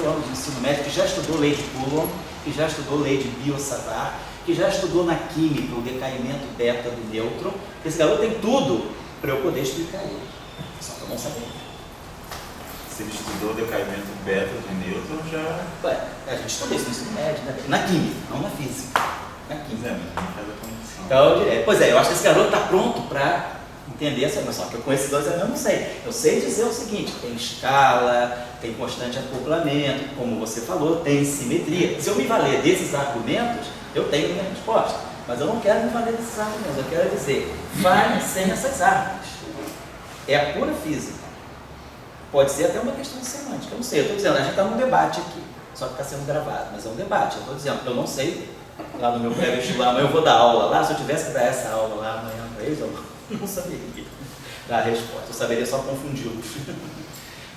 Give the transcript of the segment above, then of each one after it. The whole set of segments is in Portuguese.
anos de ensino médio que já estudou lei de Coulomb, que já estudou lei de Biot-Savart, que já estudou na química o decaimento beta do nêutron. Esse garoto tem tudo para eu poder explicar ele. Só que eu não sabia. Se ele estudou o decaimento beta do nêutron, já... Ué, a gente estudou isso no ensino médio, né? Na química, não na física. Na química. Mas não faz a conexão. Então, pois é, eu acho que esse garoto está pronto para entender essa noção. Que eu com esses dois eu não sei. Eu sei dizer o seguinte: tem escala, tem constante acoplamento, como você falou, tem simetria. Se eu me valer desses argumentos, eu tenho minha resposta. Mas eu não quero me valer desses argumentos. Eu quero dizer, vale sem essas armas. É a pura física. Pode ser até uma questão de semântica. Eu não sei. Eu estou dizendo, a gente está num debate aqui. Só que está sendo gravado. Mas é um debate. Eu estou dizendo, eu não sei. Lá no meu pré-vestibular, amanhã eu vou dar aula lá. Se eu tivesse que dar essa aula lá amanhã para eles, eu não saberia dar a resposta. Eu saberia só confundi-los.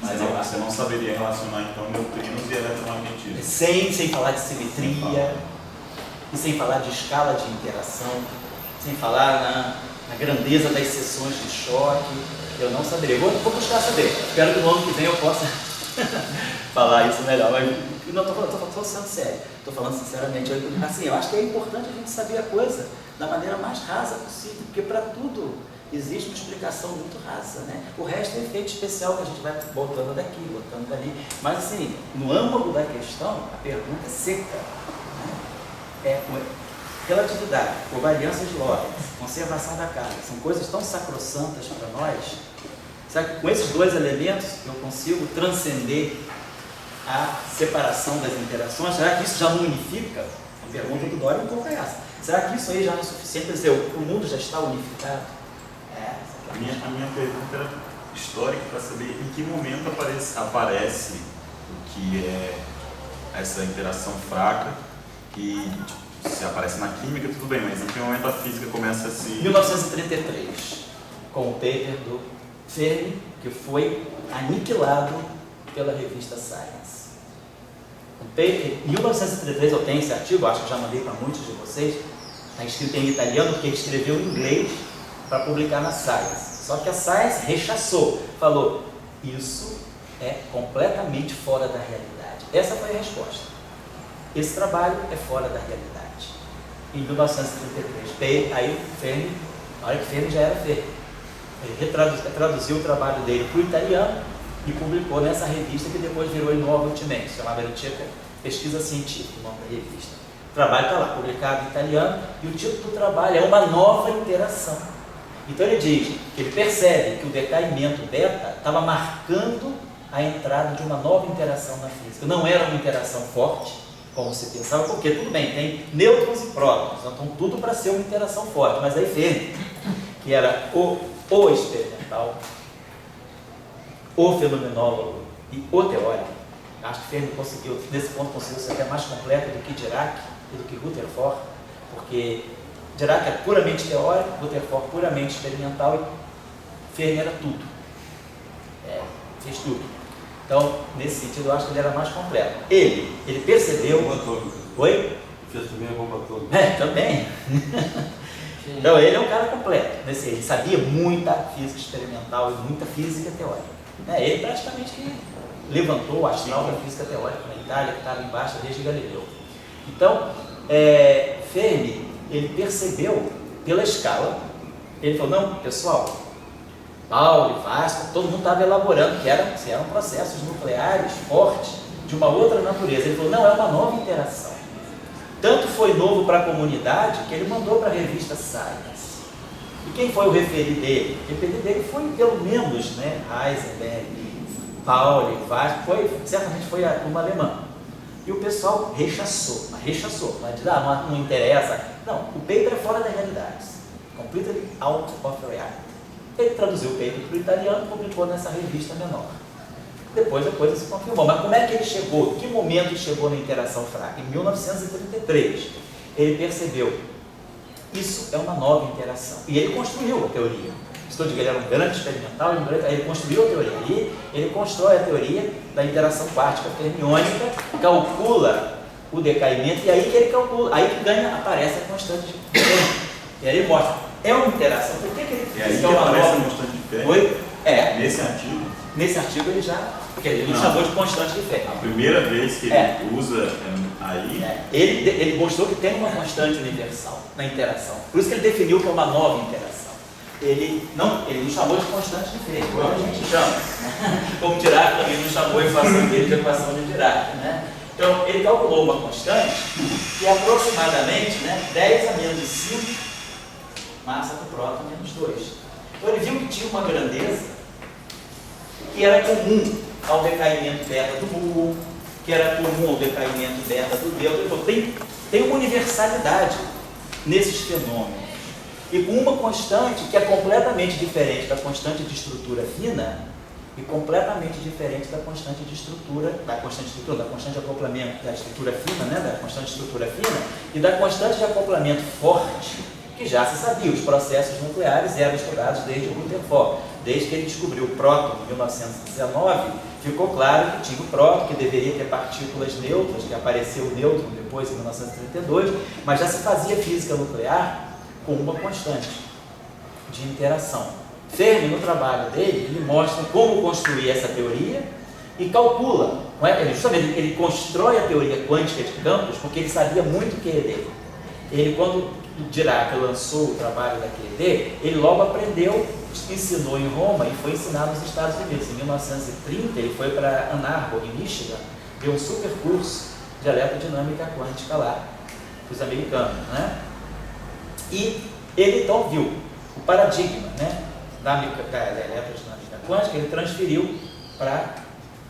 Mas você não saberia relacionar então neutrinos e eletromagnetismo. Sem falar de simetria, e sem falar de escala de interação, sem falar na grandeza das seções de choque, eu não saberia. Vou buscar saber. Espero que no ano que vem eu possa falar isso melhor. Mas não estou sendo sério, estou falando sinceramente. Assim, eu acho que é importante a gente saber a coisa da maneira mais rasa possível, porque para tudo existe uma explicação muito rasa, né? O resto é efeito especial que a gente vai botando daqui, botando dali. Mas assim, no âmago da questão, a pergunta é seca. Né? Relatividade, covariância de Lorentz, conservação da carga, são coisas tão sacrossantas para nós. Será que com esses dois elementos eu consigo transcender a separação das interações? Será que isso já não unifica? A pergunta do Dória é um pouco essa. Será que isso aí já não é suficiente para dizer o mundo já está unificado? A minha pergunta era histórica para saber em que momento aparece o que é essa interação fraca, que se aparece na química, tudo bem, mas em que momento a física começa a se... 1933, com o paper do Fermi, que foi aniquilado pela revista Science. O paper, em 1933, eu tenho esse artigo, acho que já mandei para muitos de vocês, está escrito em italiano, porque ele escreveu em inglês para publicar na Science. Só que a Science rechaçou, falou, isso é completamente fora da realidade. Essa foi a resposta. Esse trabalho é fora da realidade. Em 1933, aí Fermi, na hora que Fermi já era Fermi, ele traduziu o trabalho dele para o italiano e publicou nessa revista que depois virou Nova Ultimate, chamava Ricerca Pesquisa Científica, o nome da revista. O trabalho está lá, publicado em italiano, e o título do trabalho é Uma Nova Interação. Então ele diz que ele percebe que o decaimento beta estava marcando a entrada de uma nova interação na física. Não era uma interação forte, como se pensava, porque tudo bem, tem nêutrons e prótons, então tudo para ser uma interação forte, mas aí Fermi, que era o experimental, o fenomenólogo e o teórico, acho que Fermi conseguiu, nesse ponto conseguiu ser até mais completo do que Dirac e do que Rutherford, porque Dirac era puramente teórico, Rutherford puramente experimental e Fermi era tudo, fez tudo. Então, nesse sentido, eu acho que ele era mais completo. Ele percebeu... Oi? Fez também a bomba atômica. Também. Então, ele é um cara completo. Ele sabia muita física experimental e muita física teórica. Ele praticamente que levantou o astral da física teórica na Itália, que estava embaixo desde Galileu. Então, Fermi, ele percebeu pela escala, ele falou, não, pessoal, Pauli, Vasco, todo mundo estava elaborando que eram processos nucleares fortes de uma outra natureza. Ele falou, não, é uma nova interação. Tanto foi novo para a comunidade que ele mandou para a revista Science. E quem foi o referi dele? O referi dele foi pelo menos, Heisenberg, Pauli, Vasco, certamente foi a turma alemã. E o pessoal rechaçou, mas diz, não interessa. Não, o paper é fora da realidade. Completely out of reality. Ele traduziu o paper para o italiano e publicou nessa revista menor. Depois a coisa se confirmou. Mas como é que ele chegou? Em que momento ele chegou na interação fraca? Em 1933. Ele percebeu, isso é uma nova interação. E ele construiu a teoria. Estou dizendo que ele era um grande experimental, ele construiu a teoria. E ele constrói a teoria da interação quântica fermiônica, calcula o decaimento, e aí que ele calcula, aí que aparece a constante de Fermi. E aí ele mostra, é uma interação. Por que ele e aí que aparece a constante de Fermi? Oi? Nesse artigo? Nesse artigo ele já Porque ele não chamou de constante de Fermi. A primeira vez que ele usa aí... Ele mostrou que tem uma constante universal na interação. Por isso que ele definiu que é uma nova interação. Ele não chamou de constante de Fermi, igual a gente chama. Como Dirac também não chamou a equação dele de equação de Dirac. Né? Então, ele calculou uma constante que é aproximadamente 10 a menos 5 massa do próton menos 2. Então, ele viu que tinha uma grandeza que era comum ao decaimento beta do muon, que era comum ao decaimento beta do delta. Então, tem uma universalidade nesses fenômenos. E com uma constante que é completamente diferente da constante de estrutura fina e completamente diferente da constante de estrutura, da constante de acoplamento da estrutura fina, da constante de estrutura fina e da constante de acoplamento forte, que já se sabia, os processos nucleares eram estudados desde Rutherford. Desde que ele descobriu o próton em 1919, ficou claro que tinha o próton, que deveria ter partículas neutras, que apareceu o nêutron depois em 1932, mas já se fazia física nuclear com uma constante de interação. Fermi, no trabalho dele, ele mostra como construir essa teoria e calcula. Justamente, ele constrói a teoria quântica de campos porque ele sabia muito o que é dele. Ele, quando Dirac lançou o trabalho da QED, ele logo aprendeu, ensinou em Roma e foi ensinar nos Estados Unidos. Em 1930, ele foi para Ann Arbor, em Michigan, deu um super curso de eletrodinâmica quântica lá, para os americanos. E ele então viu o paradigma da eletrodinâmica quântica, ele transferiu para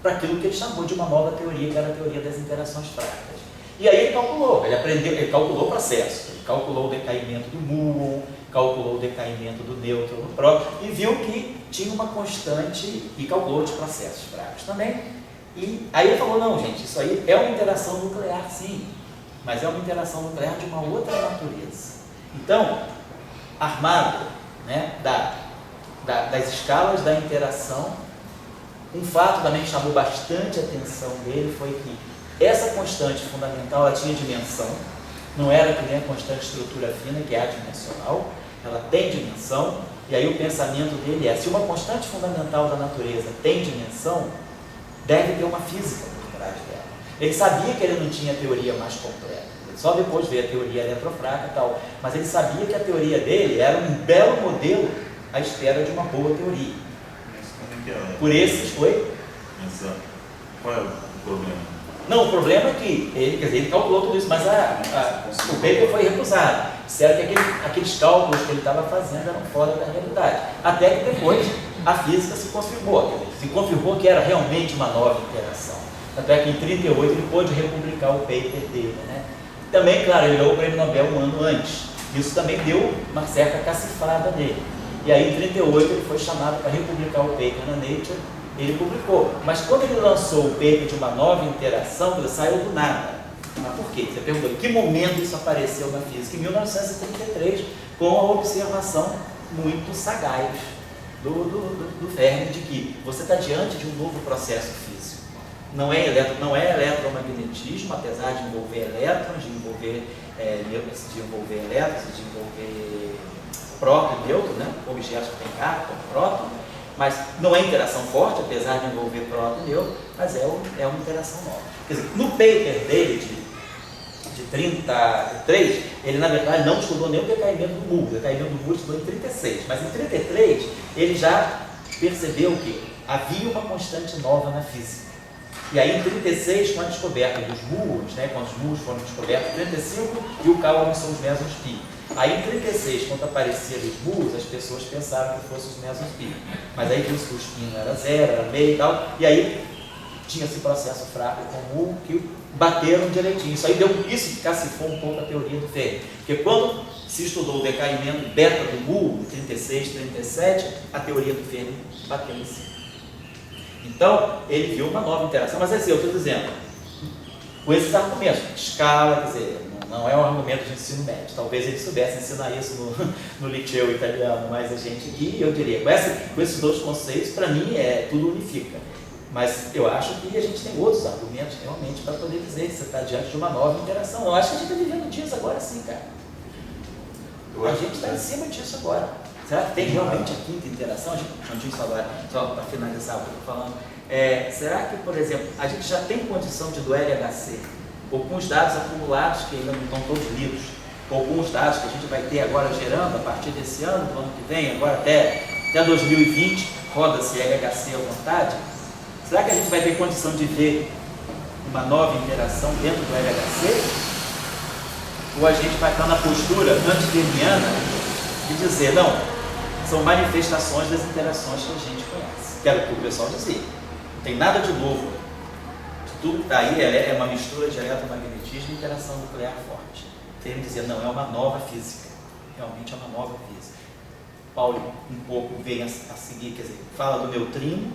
aquilo que ele chamou de uma nova teoria, que era a teoria das interações fracas. E aí ele calculou o processo, ele calculou o decaimento do muon, calculou o decaimento do nêutron no próton e viu que tinha uma constante e calculou os processos fracos também. E aí ele falou, não gente, isso aí é uma interação nuclear sim, mas é uma interação nuclear de uma outra natureza. Então, armado das escalas da interação, um fato também que chamou bastante a atenção dele foi que essa constante fundamental ela tinha dimensão, não era que nem a constante estrutura fina, que é adimensional, ela tem dimensão, e aí o pensamento dele é, se uma constante fundamental da natureza tem dimensão, deve ter uma física por trás dela. Ele sabia que ele não tinha a teoria mais completa, ele só depois veio a teoria eletrofraca e tal, mas ele sabia que a teoria dele era um belo modelo à espera de uma boa teoria. Mas como é que é? Por esses foi? Exato. Qual é o problema? Não, o problema é que ele calculou tudo isso, mas o paper foi recusado. Disseram que aqueles cálculos que ele estava fazendo eram fora da realidade. Até que depois a física se confirmou que era realmente uma nova interação. Tanto é que em 1938 ele pôde republicar o paper dele. Também, claro, ele ganhou o prêmio Nobel um ano antes. Isso também deu uma certa cacifada nele. E aí em 1938 ele foi chamado para republicar o paper na Nature. Ele publicou, mas quando ele lançou o paper de uma nova interação, ele saiu do nada. Mas por quê? Você perguntou, em que momento isso apareceu na física? Em 1933, com a observação muito sagaz do Fermi de que você está diante de um novo processo físico. Não é eletromagnetismo, apesar de envolver elétrons, de envolver elétrons, de envolver próton e nêutron, objetos que têm carga, como próton. Mas não é interação forte, apesar de envolver próton e nêutron, mas é uma interação nova. Quer dizer, no paper dele de 33, ele na verdade não estudou nem o decaimento do muon. O decaimento do muon estudou em 36, mas em 33 ele já percebeu que havia uma constante nova na física. E aí em 36, com a descoberta dos muons, quando os muons foram descobertos, 35 e o Cauchy são os mesons pi. Aí em 36, quando apareciam os muons, as pessoas pensaram que fossem os mesons pi. Mas aí viu-se que o spin era zero, era meio e tal, e aí tinha esse processo fraco com o muon que bateram direitinho. Isso cacifou um pouco a teoria do Fermi. Porque quando se estudou o decaimento beta do muon, em 36, 37, a teoria do Fermi bateu em cima. Então, ele viu uma nova interação, mas assim, eu estou dizendo, com esses argumentos, escala, quer dizer, não é um argumento de ensino médio. Talvez ele soubesse ensinar isso no liceu italiano, mas a gente aqui, eu diria, com esses dois conceitos, para mim, tudo unifica. Mas eu acho que a gente tem outros argumentos realmente para poder dizer que você está diante de uma nova interação. Eu acho que a gente está vivendo disso agora sim, cara. A gente está em cima disso agora. Será que tem realmente a quinta interação? A gente não tinha isso agora, só para finalizar o que eu estou falando. será que, por exemplo, a gente já tem condição de do LHC, ou com os dados acumulados que ainda não estão todos lidos, ou com os dados que a gente vai ter agora gerando a partir desse ano, do ano que vem, agora até 2020, roda-se LHC à vontade, será que a gente vai ter condição de ver uma nova interação dentro do LHC? Ou a gente vai estar na postura antidermiana de dizer, não, são manifestações das interações que a gente conhece, que era o que o pessoal dizia, não tem nada de novo, tudo que está aí é uma mistura de eletromagnetismo e interação nuclear forte. Ele dizia, não, é uma nova física, realmente é uma nova física. Paulo um pouco vem a seguir, quer dizer, fala do neutrino,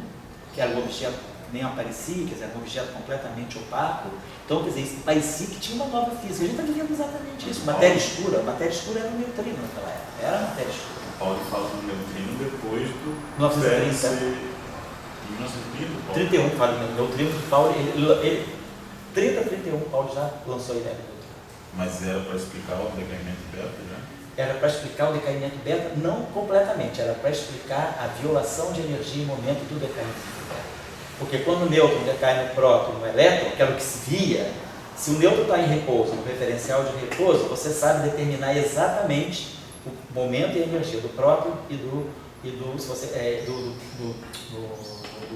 que era um objeto que nem aparecia, quer dizer, era um objeto completamente opaco. Então, quer dizer, parecia que tinha uma nova física. A gente está vivendo exatamente isso. Matéria escura era um neutrino naquela época, era matéria escura. Paulo fala do neutrino depois do 1930. 1930, 31, fala do neutrino de Paulo, 31, Paulo já lançou a ideia do neutrino. Mas era para explicar o decaimento beta, já? Era para explicar o decaimento beta, não completamente, era para explicar a violação de energia e momento do decaimento beta. Porque quando o nêutron decai no próton e no elétron, que era o que se via, se o nêutron está em repouso, no referencial de repouso, você sabe determinar exatamente o momento e a energia do próton e do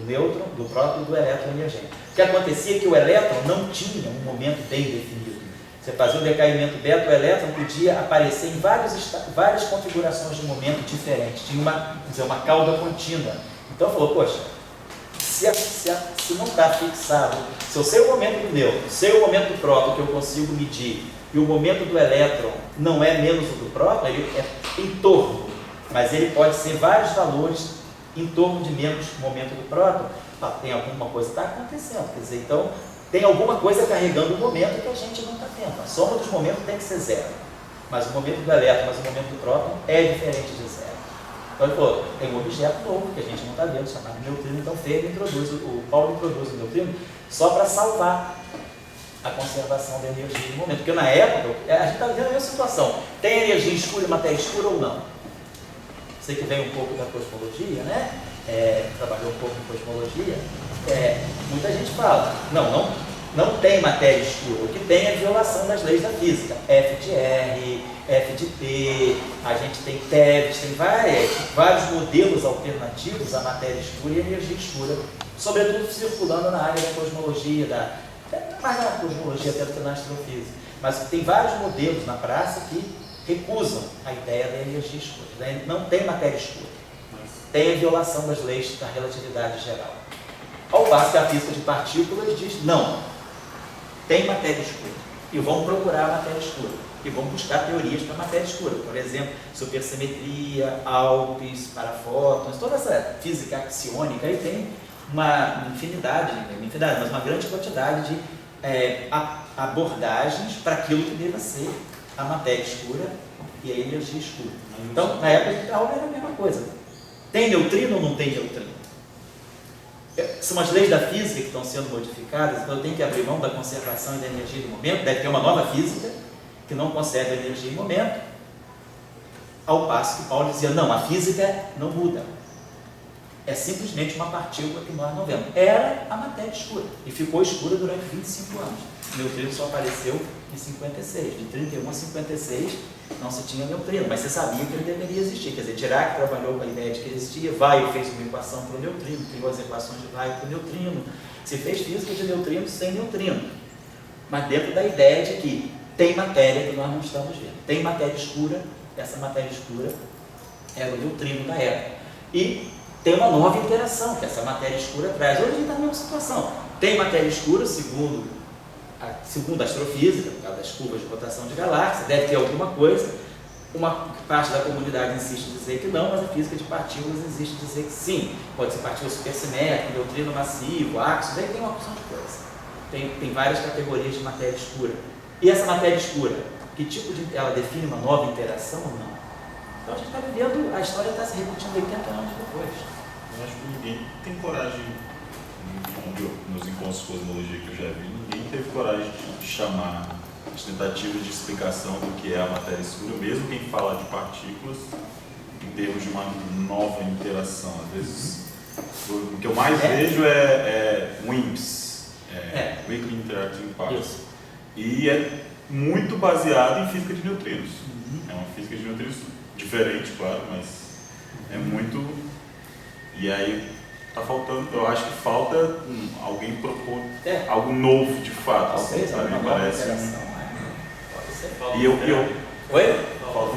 nêutron, do próton e do elétron emergente. O que acontecia é que o elétron não tinha um momento bem definido. Você fazia o decaimento beta, o elétron podia aparecer em várias configurações de momento diferentes, tinha uma cauda contínua. Então falou, poxa, se não está fixado, se eu sei o momento do nêutron, sei o momento do próton que eu consigo medir, e o momento do elétron não é menos o do próton, ele é em torno, mas ele pode ser vários valores em torno de menos o momento do próton, tem alguma coisa que está acontecendo, quer dizer, então tem alguma coisa carregando o momento que a gente não está tendo. A soma dos momentos tem que ser zero, mas o momento do elétron, mas o momento do próton é diferente de zero. Então ele falou, tem um objeto novo que a gente não está vendo, chamado neutrino, então o Paulo introduz o neutrino só para salvar a conservação da energia no momento, porque na época, a gente está vendo a mesma situação, tem energia escura e matéria escura ou não? Você que vem um pouco da cosmologia, né? Trabalhou um pouco em cosmologia, muita gente fala, não tem matéria escura, o que tem é violação das leis da física, F de R, F de T, a gente tem TeVs, tem vários modelos alternativos à matéria escura e energia escura, sobretudo circulando na área da cosmologia, mais na cosmologia até do que na astrofísica, mas tem vários modelos na praça que recusam a ideia da energia escura, né? Não tem matéria escura, tem a violação das leis da relatividade geral. Ao passo que a física de partículas diz, não, tem matéria escura, e vão procurar a matéria escura, e vão buscar teorias para a matéria escura, por exemplo, supersimetria, Alpes, parafótons, toda essa física axiônica, aí tem uma infinidade, mas uma grande quantidade de abordagens para aquilo que deva ser a matéria escura e a energia escura. Então, na época de Raul era a mesma coisa. Tem neutrino ou não tem neutrino? São as leis da física que estão sendo modificadas, então eu tenho que abrir mão da conservação e da energia do momento, deve ter uma nova física que não conserva a energia em momento, ao passo que Paulo dizia, não, a física não muda. É simplesmente uma partícula que nós não vemos. Era a matéria escura, e ficou escura durante 25 anos. O neutrino só apareceu em 56, de 31 a 56 não se tinha neutrino, mas você sabia que ele deveria existir. Quer dizer, Dirac trabalhou com a ideia de que ele existia, Weyl fez uma equação para o neutrino, criou as equações de Weyl para o neutrino, se fez física de neutrino sem neutrino, mas dentro da ideia de que tem matéria que nós não estamos vendo, tem matéria escura, essa matéria escura era o neutrino da época, e tem uma nova interação que essa matéria escura traz. Hoje a gente está na mesma situação, tem matéria escura, segundo a astrofísica, por causa das curvas de rotação de galáxias, deve ter alguma coisa, uma parte da comunidade insiste em dizer que não, mas a física de partículas insiste em dizer que sim, pode ser partícula supersimétrica, neutrino massivo, áxios, aí tem uma opção de coisa, tem várias categorias de matéria escura, e essa matéria escura, que tipo de, ela define uma nova interação ou não? Então a gente está vivendo, a história está se repetindo 80 anos depois. Eu acho que ninguém tem coragem, nos encontros de cosmologia que eu já vi, ninguém teve coragem de chamar as tentativas de explicação do que é a matéria escura, mesmo quem fala de partículas, em termos de uma nova interação. Às vezes O que eu mais vejo é WIMPs, Weakly Interacting Particles. E é muito baseado em física de neutrinos. É uma física de neutrinos diferente, claro, mas é muito... E aí tá faltando, eu acho que falta alguém propor algo novo de fato. Talvez, para mim parece. Pode ser. E eu... Oi? Falta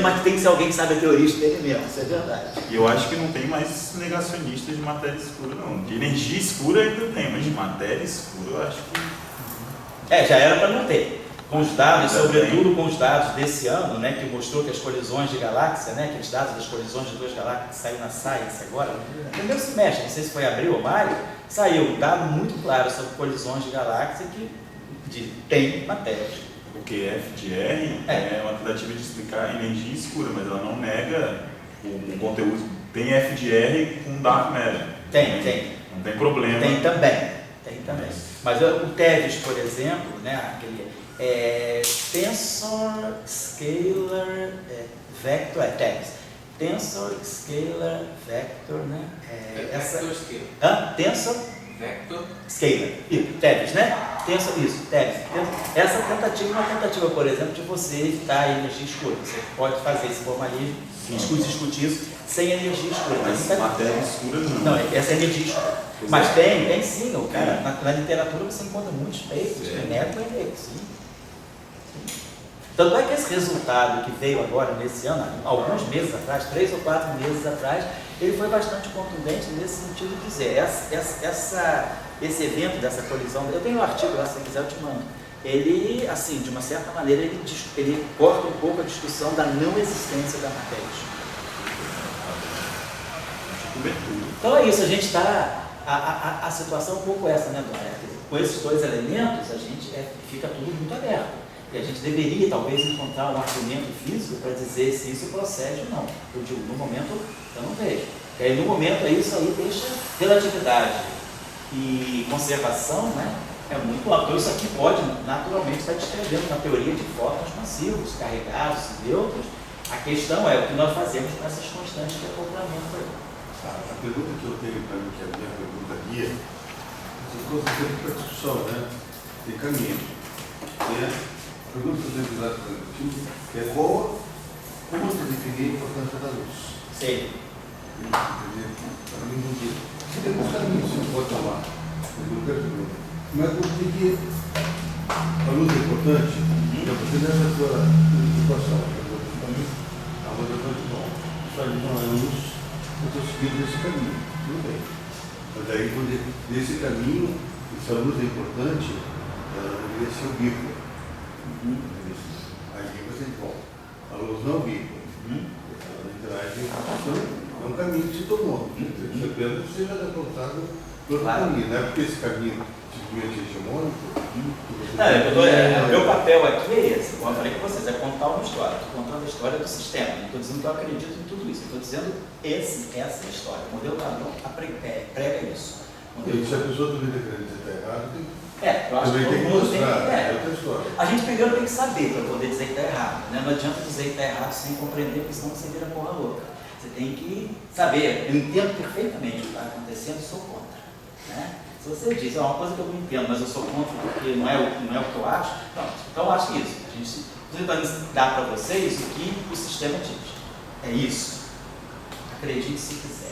Mas tem que ser alguém que sabe a teoria experimento, isso é verdade. E eu acho que não tem mais negacionistas de matéria escura, não. De energia escura ainda tem, mas de matéria escura eu acho que... Já era para não ter. Com os dados, sobretudo com os dados desse ano, né, que mostrou que as colisões de galáxia, né, aqueles dados das colisões de duas galáxias que saiu na Science agora, no primeiro semestre, não sei se foi abril ou maio, saiu um dado muito claro sobre colisões de galáxia que tem matéria. Porque FDR é uma tentativa de explicar energia escura, mas ela não nega o conteúdo. Tem FDR com dark matter. Tem. Não tem problema. Tem também. Mas o TeVS, por exemplo, né, aquele Tensor Scalar Vector, TeVS. Tensor Scalar Vector, né? Vector Scalar. Tensor Vector Scalar. TeVS, né? TeVS. Essa tentativa é uma tentativa, por exemplo, de você evitar a energia escura. Você pode fazer esse formalismo, discutir isso sem energia escura. Mas matéria escura não. Não, essa é energia escura. Mas tem sim, o cara, na literatura você encontra muitos papers que negam ele, sim. Tanto é que esse resultado que veio agora nesse ano, alguns meses atrás, 3 ou 4 meses atrás, ele foi bastante contundente nesse sentido de dizer, esse evento dessa colisão, eu tenho um artigo lá, se você quiser eu te mando, ele, assim, de uma certa maneira, ele corta um pouco a discussão da não existência da matéria escura. Então é isso, a gente está, a situação é um pouco essa, né, Dona? Com esses dois elementos, a gente fica tudo muito aberto. E a gente deveria, talvez, encontrar um argumento físico para dizer se isso procede ou não. Eu digo, no momento, eu não vejo. E aí, no momento, isso aí deixa relatividade e conservação, né? É muito amplo. Então, isso aqui pode, naturalmente, estar descrevendo na teoria de fótons massivos, carregados, neutros. A questão é o que nós fazemos com essas constantes de acoplamento aí. A pergunta que eu tenho para mim, que é a minha pergunta guia, essas coisas têm muita discussão, né? Tem caminho. A pergunta que eu tenho lá é como você definir a importância da luz? Sim. Para mim, não diz. Tem muitos caminhos, você pode falar. Mas por que a luz é importante? Porque nessa tua situação, a luz é muito bom, só de uma luz, eu estou seguindo esse caminho. Tudo bem. Mas daí, nesse caminho, se a luz é importante, ela deveria ser o bico. Aí você diz, bom, a luz não viva. Ela interage é um caminho que se tomou. Isso apenas seja adontado pelo caminho, não é porque esse caminho simplesmente hegemônico. O meu papel aqui é esse, como eu falei com vocês, é contar uma história. Estou contando a história do sistema, não estou dizendo que eu acredito em tudo isso, estou dizendo essa é a história. O modelo padrão prega isso. E se a pessoa também acredita que está errado, eu acho que todo mundo tem que A gente primeiro tem que saber para poder dizer que está errado. Né? Não adianta dizer que está errado sem compreender, porque senão você vira porra louca. Você tem que saber. Eu entendo perfeitamente o que está acontecendo, sou contra. Né? Se você diz, é uma coisa que eu não entendo, mas eu sou contra porque não é o que eu acho, pronto. Então eu acho isso. A gente tenta dar para vocês o que o sistema diz. É isso. Acredite se quiser.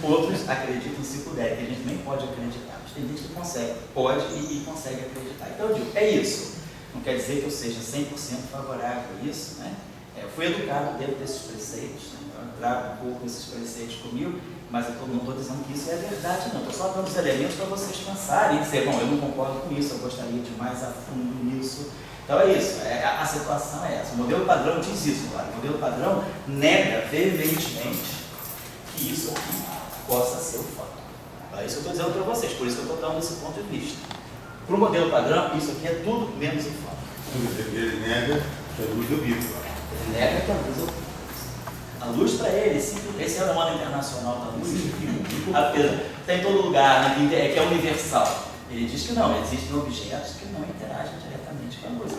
Outros acreditam se puder, que a gente nem pode acreditar. Mas tem gente que consegue, pode e consegue acreditar. Então eu digo, é isso. Não quer dizer que eu seja 100% favorável a isso, né? Eu fui educado dentro desses preceitos, né? Eu trago um pouco esses preceitos comigo, mas eu não estou dizendo que isso é verdade, não. Estou só dando os elementos para vocês pensarem e dizer, bom, eu não concordo com isso, eu gostaria de ir mais a fundo nisso. Então é isso, a situação é essa. O modelo padrão diz isso, claro. O modelo padrão nega veementemente que isso aqui possa ser o fóton. É isso que eu estou dizendo para vocês, por isso que eu estou dando esse ponto de vista. Para o modelo padrão, isso aqui é tudo menos o fóton. Ele nega que a luz é viva. Ele nega que a luz é viva. A luz para ele, esse é o ano internacional da luz, está em todo lugar, né, que é universal. Ele diz que não, existem objetos que não interagem diretamente com a luz.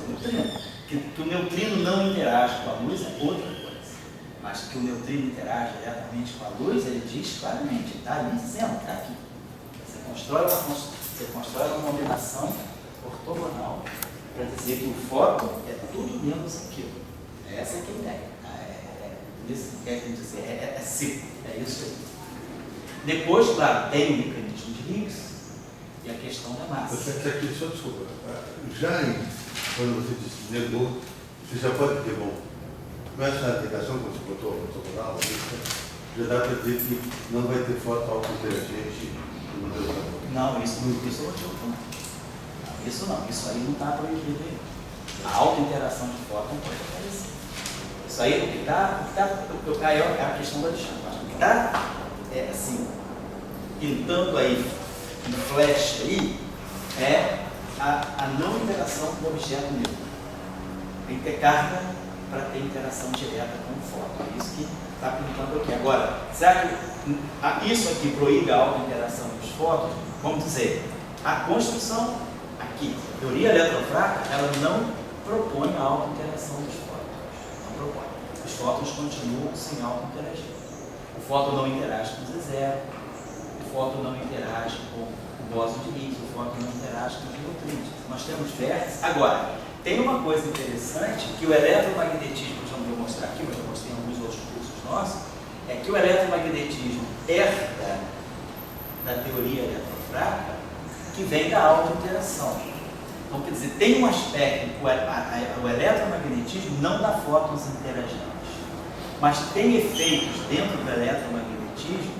Que o neutrino não interage com a luz é outra coisa. mas que o neutrino interage diretamente com a luz, ele diz claramente, está ali dizendo, está aqui. Você constrói uma combinação ortogonal para dizer que o fóton é tudo menos aquilo. Essa é que é a ideia. Isso que quer dizer, é seco, é isso aí. Depois, claro, tem o mecanismo de Higgs e a questão da massa. Aqui, só desculpa, quando você disse negou, você já pode ter bom. Com essa ligação que você botou no ortogonal, já dá para dizer que não vai ter foto auto-interagente no modelo da boca. Não, isso eu não digo não. Isso não, isso aí não está proibido aí. A auto-interação de fóton pode aparecer. Isso aí, o que está é a questão da distância. O que está, assim, pintando aí, em flash aí, é a não interação com o objeto negro. Tem que ter carga para ter interação direta com o fóton. É isso que está pintando aqui. Agora, será que isso aqui proíbe a auto-interação dos fótons? Vamos dizer, a construção aqui, a teoria eletrofraca, ela não propõe a auto-interação dos fótons. Não propõe. Os fótons continuam sem auto-interagir. O fóton não interage com o Z0, o fóton não interage com o bóson de Higgs, o fóton não interage com os neutrinos. Nós temos vértices. Agora, tem uma coisa interessante que o eletromagnetismo, já não vou mostrar aqui, mas eu mostrei em alguns outros cursos nossos, é que o eletromagnetismo herda da teoria eletrofraca que vem da auto-interação. Então, quer dizer, tem um aspecto que o eletromagnetismo não dá fótons interagentes, mas tem efeitos dentro do eletromagnetismo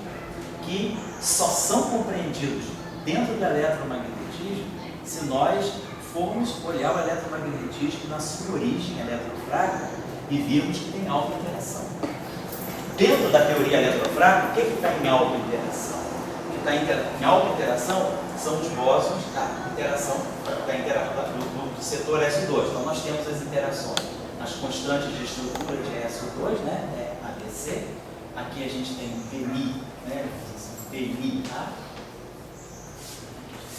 que só são compreendidos dentro do eletromagnetismo se nós formos olhar o eletromagnetismo na sua origem eletrofrágica e virmos que tem auto-interação. Dentro da teoria eletrofrágica, o que está em auto-interação? O que está em auto-interação são os bósons da interação do setor SO2. Então, nós temos as interações nas constantes de estrutura de SO2, né, ABC. Aqui a gente tem Bmi, né, Bmi-A.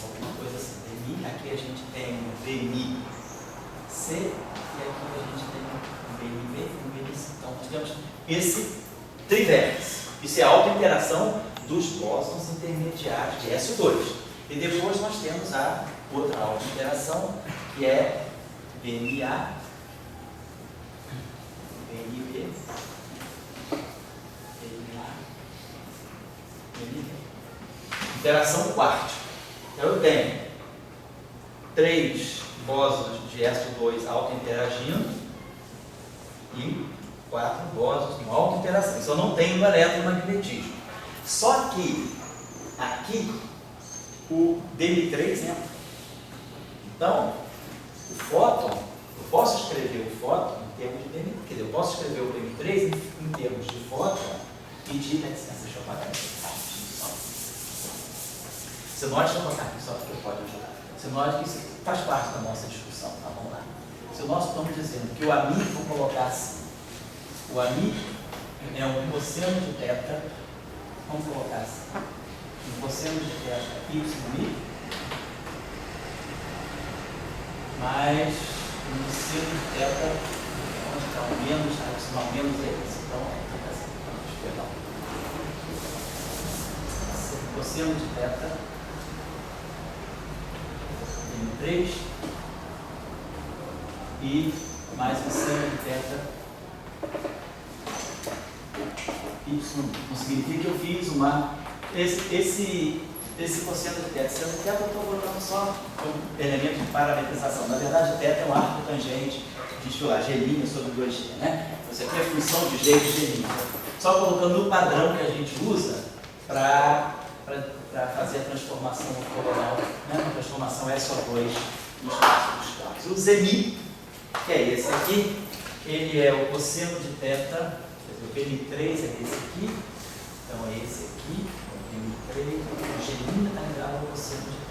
Alguma coisa assim, Bmi. Aqui a gente tem Bmi-C e aqui a gente tem Bmi-B e Bmi-C. Então, nós temos esse trivértice. Isso é a auto-interação dos bósons intermediários de SO2. E depois nós temos a outra auto-interação, que é Bmi-A, Bmi-B, Bmi-A, Bmi-B. Interação quártica. Então eu tenho 3 bósons de SO2 auto-interagindo e 4 bósons com auto-interação. Isso eu não tenho no eletromagnetismo. Só que aqui o Bmi3 entra. Então, o fóton, eu posso escrever o fóton em termos de Bmi, quer dizer, eu posso escrever o Bmi3 em termos de fóton e de, licença, deixa eu apagar aqui. Você note, deixa eu botar aqui só porque pode ajudar. Você note que isso faz parte da nossa discussão, tá? Vamos lá. Se nós estamos dizendo que o Ami, vou colocar assim, o Ami é um cosseno de θ, vamos colocar assim, um cosseno de θ y mais um seno de θ, onde está o menos, não, menos é esse, então é assim, perdão. Cosseno de θ, M3, e mais um seno de θ, Y. Não significa que eu fiz uma. Esse cosseno de θ. Seno de θ eu estou colocando só como elemento de parametrização. Na verdade, θ é um arco tangente de, sei lá, G' sobre 2G, né? Isso aqui é função de G e G'. Só colocando o padrão que a gente usa para fazer a transformação ortogonal, né? A transformação SO2 no espaço dos campos. O Zmi, que é esse aqui, ele é o cosseno de θ. O Bmi3 é esse aqui, então é esse aqui, o Bmi3, o G' está ligado ao cosseno de θ.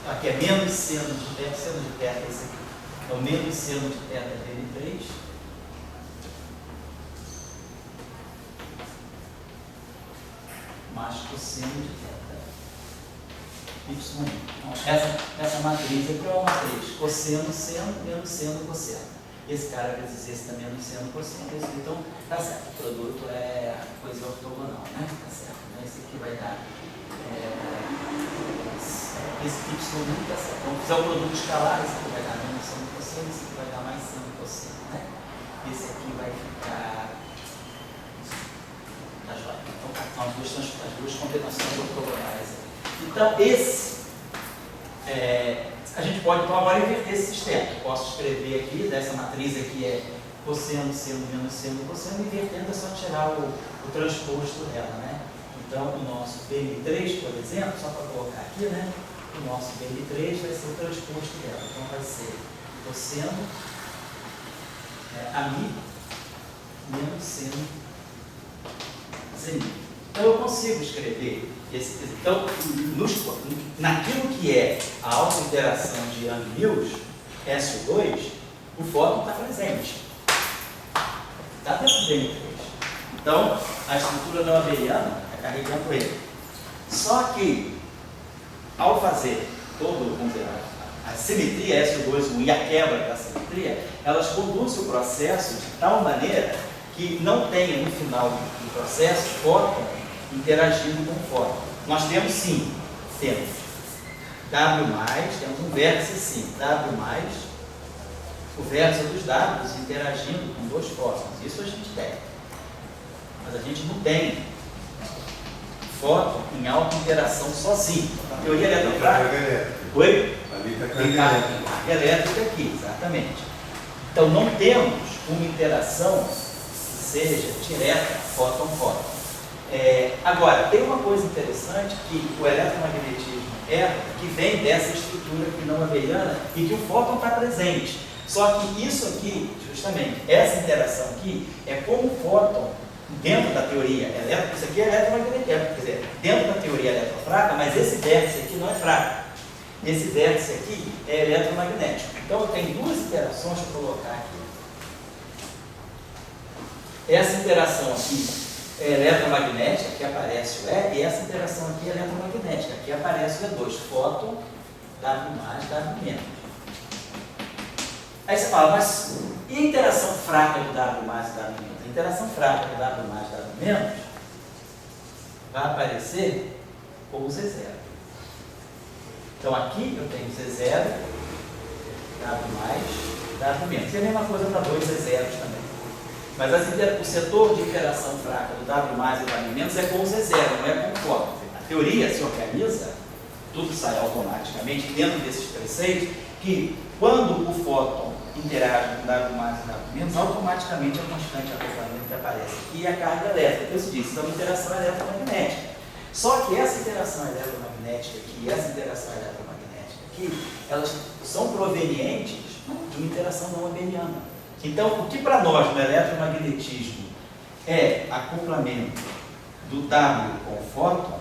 Então, aqui é menos seno de θ, seno de θ é esse aqui. Então, menos seno de θ é Bmi3. Mais cosseno de θ. Y1. Então, essa matriz aqui é uma matriz cosseno, seno, menos seno, cosseno. esse cara vezes esse também não sendo quociente. Então, tá certo, o produto é a coisa ortogonal, né? Tá certo, né? Esse aqui vai dar esse y não tá certo. Vamos fizer o produto escalar, esse aqui vai dar menos seno cosseno, esse aqui vai dar mais seno cosseno, né? Esse aqui vai ficar... Tá joia. Então, as duas combinações ortogonais. Então, esse... a gente pode, então, agora inverter esse sistema. Eu posso escrever aqui, dessa matriz aqui é cosseno, seno, menos seno, cosseno, invertendo é só tirar o transposto dela, né? Então, o nosso BN3, por exemplo, só para colocar aqui, né? O nosso BN3 vai ser o transposto dela. Então, vai ser cosseno ami menos seno zenito. Então, eu consigo escrever esse. Então, naquilo que é a autointeração de Young-Mills, SO2, o fóton está presente. Está dentro do BN3. Então, a estrutura não abeliana está carregando ele. Só que, ao fazer todo, vamos dizer, a simetria SO2 e a quebra da simetria, elas conduzem o processo de tal maneira que não tenha no final do processo fóton interagindo com o fóton. Nós temos sim, temos W+, temos um vértice sim, W+, o vértice dos Ws interagindo com dois fótons. Isso a gente tem. Mas a gente não tem fóton em alta interação sozinho. A teoria eletrofrágil. Oi? Ali está Tem carga elétrica aqui, exatamente. Então não temos uma interação que seja direta fóton-fóton. Agora, tem uma coisa interessante que o eletromagnetismo que vem dessa estrutura que não abeliana e que o fóton está presente. Só que isso aqui, justamente, essa interação aqui, é como o fóton, dentro da teoria elétrica, isso aqui é eletromagnético, quer dizer, dentro da teoria eletrofraca, mas esse vértice aqui não é fraco. Esse vértice aqui é eletromagnético. Então eu tenho duas interações para colocar aqui. Essa interação aqui é eletromagnética, aqui aparece o E, e essa interação aqui é eletromagnética, aqui aparece o E2, fóton, W+, W-. Aí você fala, mas e a interação fraca do W+, W-? A interação fraca do W+, W- vai aparecer com o Z0. Então aqui eu tenho Z0, W+, W-. E a mesma coisa para dois Z0s também. Mas o setor de interação fraca do W+, e W- é com o Z0, não é com o fóton. A teoria se organiza, tudo sai automaticamente dentro desses preceitos, que quando o fóton interage com W+, e W-, automaticamente a constante de acoplamento que aparece aqui é a carga elétrica. Eu disse, isso é uma interação eletromagnética. Só que essa interação eletromagnética aqui e essa interação eletromagnética aqui, elas são provenientes de uma interação não abeliana. Então, o que para nós no eletromagnetismo é acoplamento do W com o fóton,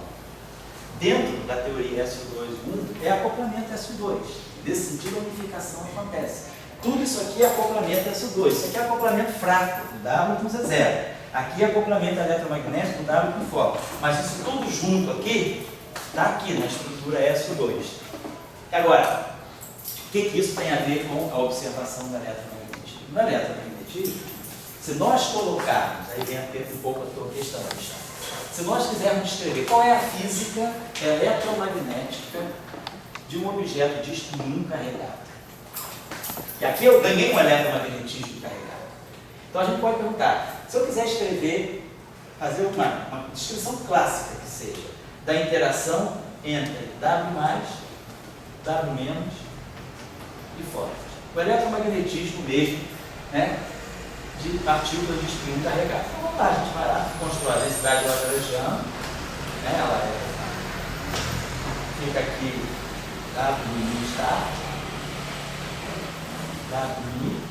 dentro da teoria SO2-1 é acoplamento SO2. Nesse sentido, a unificação acontece. Tudo isso aqui é acoplamento SO2. Isso aqui é acoplamento fraco, do W com Z0. Aqui é acoplamento eletromagnético, do W com fóton. Mas isso tudo junto aqui, está aqui na estrutura SO2. Agora, o que isso tem a ver com a observação do eletromagnetismo? No eletromagnetismo, se nós colocarmos, aí vem um pouco a tua questão, Alexandre, se nós quisermos descrever qual é a física eletromagnética de um objeto de espinho carregado. E aqui eu ganhei um eletromagnetismo carregado. Então a gente pode perguntar, se eu quiser escrever, fazer uma descrição clássica que seja, da interação entre W+, W- e fótons. O eletromagnetismo mesmo, né, de partículas de espinho carregado. Então vamos lá, a gente vai lá, construir a densidade lagrangiana, né, ela fica aqui, W' está, W'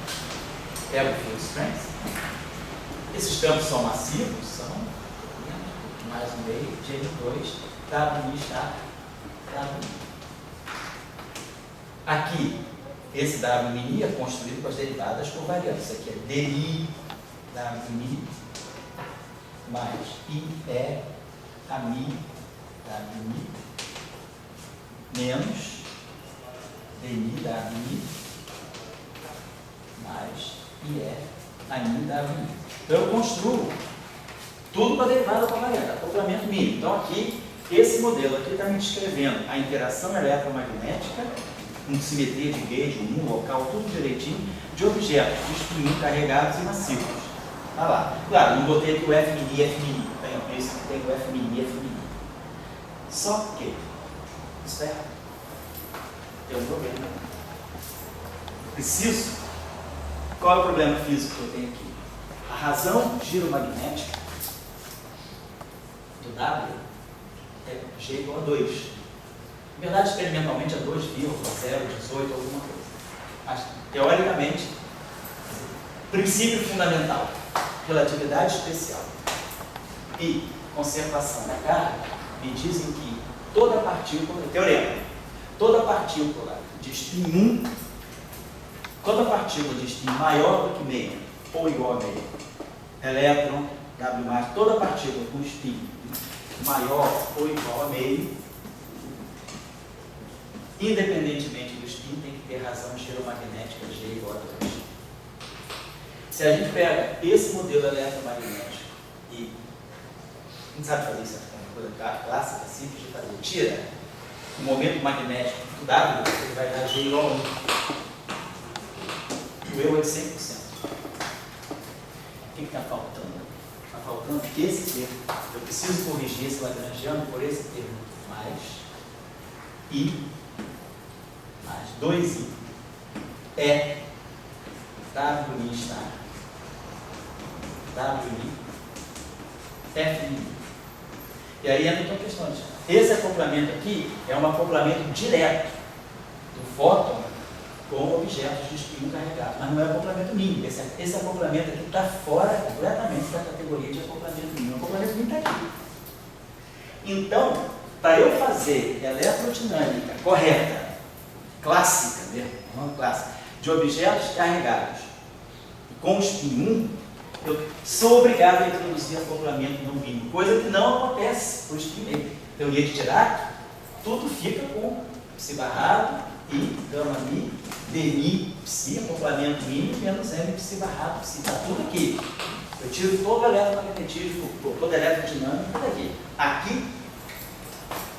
é o field strength. Esses campos são massivos, são mais um meio, GN2, W' está, W'. Aqui, esse W' é construído com as derivadas covariantes. Isso aqui é DI, W' mais IE, AMI, W' menos DI, W' mais IE ANI WI. Então eu construo tudo para derivar da covariância, acoplamento mínimo. Então aqui, esse modelo aqui está me descrevendo a interação eletromagnética, com simetria de gauge, um local, tudo direitinho, de objetos de espinho carregados e massivos. Tá lá. Claro, não botei aqui o F mini e F mini. Tem isso que tem o F mini e F mini. Só que isso é errado. Tem um problema. Preciso. Qual é o problema físico que eu tenho aqui? A razão giromagnética do W é G igual a 2. Na verdade, experimentalmente é 2,018 alguma coisa. Mas, teoricamente, princípio fundamental, relatividade especial e conservação da carga me dizem que toda partícula, teorema, toda partícula de spin 1, toda partícula de spin maior do que meio ou igual a meio, elétron, W+, toda partícula com spin maior ou igual a meio, independentemente do spin, tem que ter razão giromagnética G igual a 2. Se a gente pega esse modelo eletromagnético e não sabe fazer isso, é uma coisa clássica, simples de fazer, tira o momento magnético do W, ele vai dar G igual a 1. O eu é de 100%. O que está faltando? Está faltando esse termo. Eu preciso corrigir esse lagrangiano por esse termo. Mais I, mais 2I, é WI está WI, FI. E aí entra outra questão. Esse acoplamento aqui é um acoplamento direto do fóton com objetos de spin carregados, mas não é acoplamento mínimo. Esse acoplamento aqui está fora completamente da categoria de acoplamento mínimo. O acoplamento mínimo está aqui. Então, para eu fazer elerodinâmica correta, clássica mesmo, não clássica, de objetos carregados com spin 1, eu sou obrigado a introduzir acoplamento no mínimo, coisa que não acontece com o spin meio. Então, eu ia tirar, tudo fica com psi barrado e gama mi, dmi, psi, acoplamento mínimo, menos m, psi barrado, psi, está tudo aqui. Eu tiro todo o eletromagnetismo, toda a eletrodinâmica, tudo aqui. Aqui,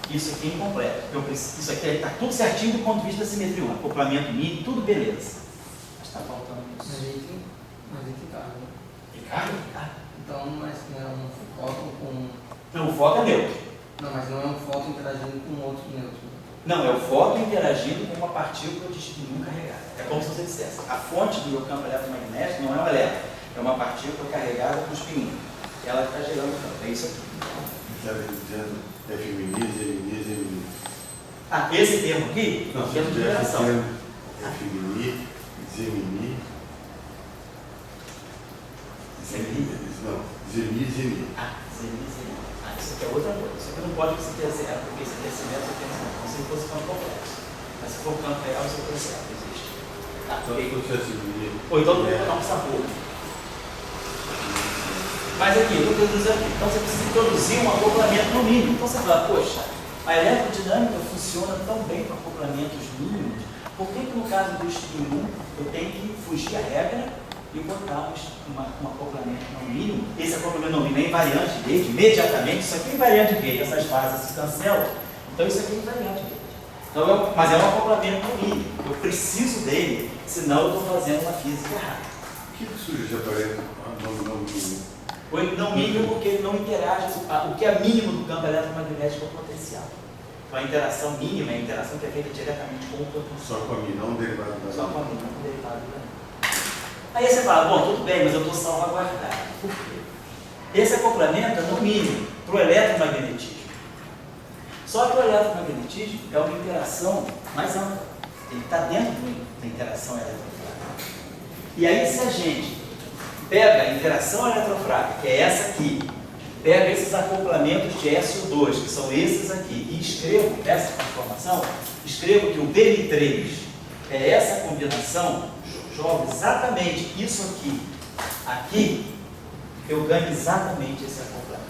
isso aqui é incompleto. Isso aqui está tudo certinho do ponto de vista da simetria 1, acoplamento mínimo, tudo beleza. Mas está faltando isso. Mas aí que carga. E carga? Então, mas não é um fóton com... Não, o fóton é neutro. Não, mas não é um fóton interagindo com outro neutro. Não, é o fóton interagindo com uma partícula de spin 1 carregada. É como se você dissesse, a fonte do meu campo eletromagnético não é um elétron, é uma partícula carregada com spin 1. Ela está gerando o campo, é isso aqui. Estava dizendo F-mini. Ah, esse termo aqui? Não, termo de interação. F-mini, Z-mini. Não, Z-mini. Ah, Z-mini. Ah, isso aqui é outra coisa. Isso aqui não pode ser zero, porque esse aqui é simétrico, aqui é simétrico. Então, se fosse campo complexo. Mas se for campo real, isso aqui é certo, existe. Tá, Então, se fosse ou então não vou dar um sabor. Mas aqui, eu estou dizendo aqui, então você precisa introduzir um acoplamento no mínimo. Então você fala, poxa, a eletrodinâmica funciona tão bem com acoplamentos mínimos, por que no caso do spin 1 eu tenho que fugir a regra e botar um acoplamento no mínimo? Esse acoplamento no mínimo é invariante de gauge, imediatamente, isso aqui é invariante de gauge, essas fases se cancelam, então isso aqui é invariante de gauge. Então, mas é um acoplamento no mínimo, eu preciso dele, senão eu estou fazendo uma física errada. O que surge esse aparelho no mínimo? Não mínimo porque ele não interage, o que é mínimo do campo eletromagnético é o potencial. Então a interação mínima é a interação que é feita diretamente com o potencial. Só com a mim, não derivado da Só com a mim, não derivado da mim. Aí você fala, bom, tudo bem, mas eu estou salvaguardado. Por quê? Esse acoplamento é no mínimo para o eletromagnetismo. Só que o eletromagnetismo é uma interação mais ampla. Ele está dentro da interação eletrofrágil. E aí se a gente pega a interação eletrofrágil, que é essa aqui, pega esses acoplamentos de SO2, que são esses aqui, e escrevo essa transformação, escrevo que o BM3 é essa combinação, jogo exatamente isso aqui, eu ganho exatamente esse acoplamento.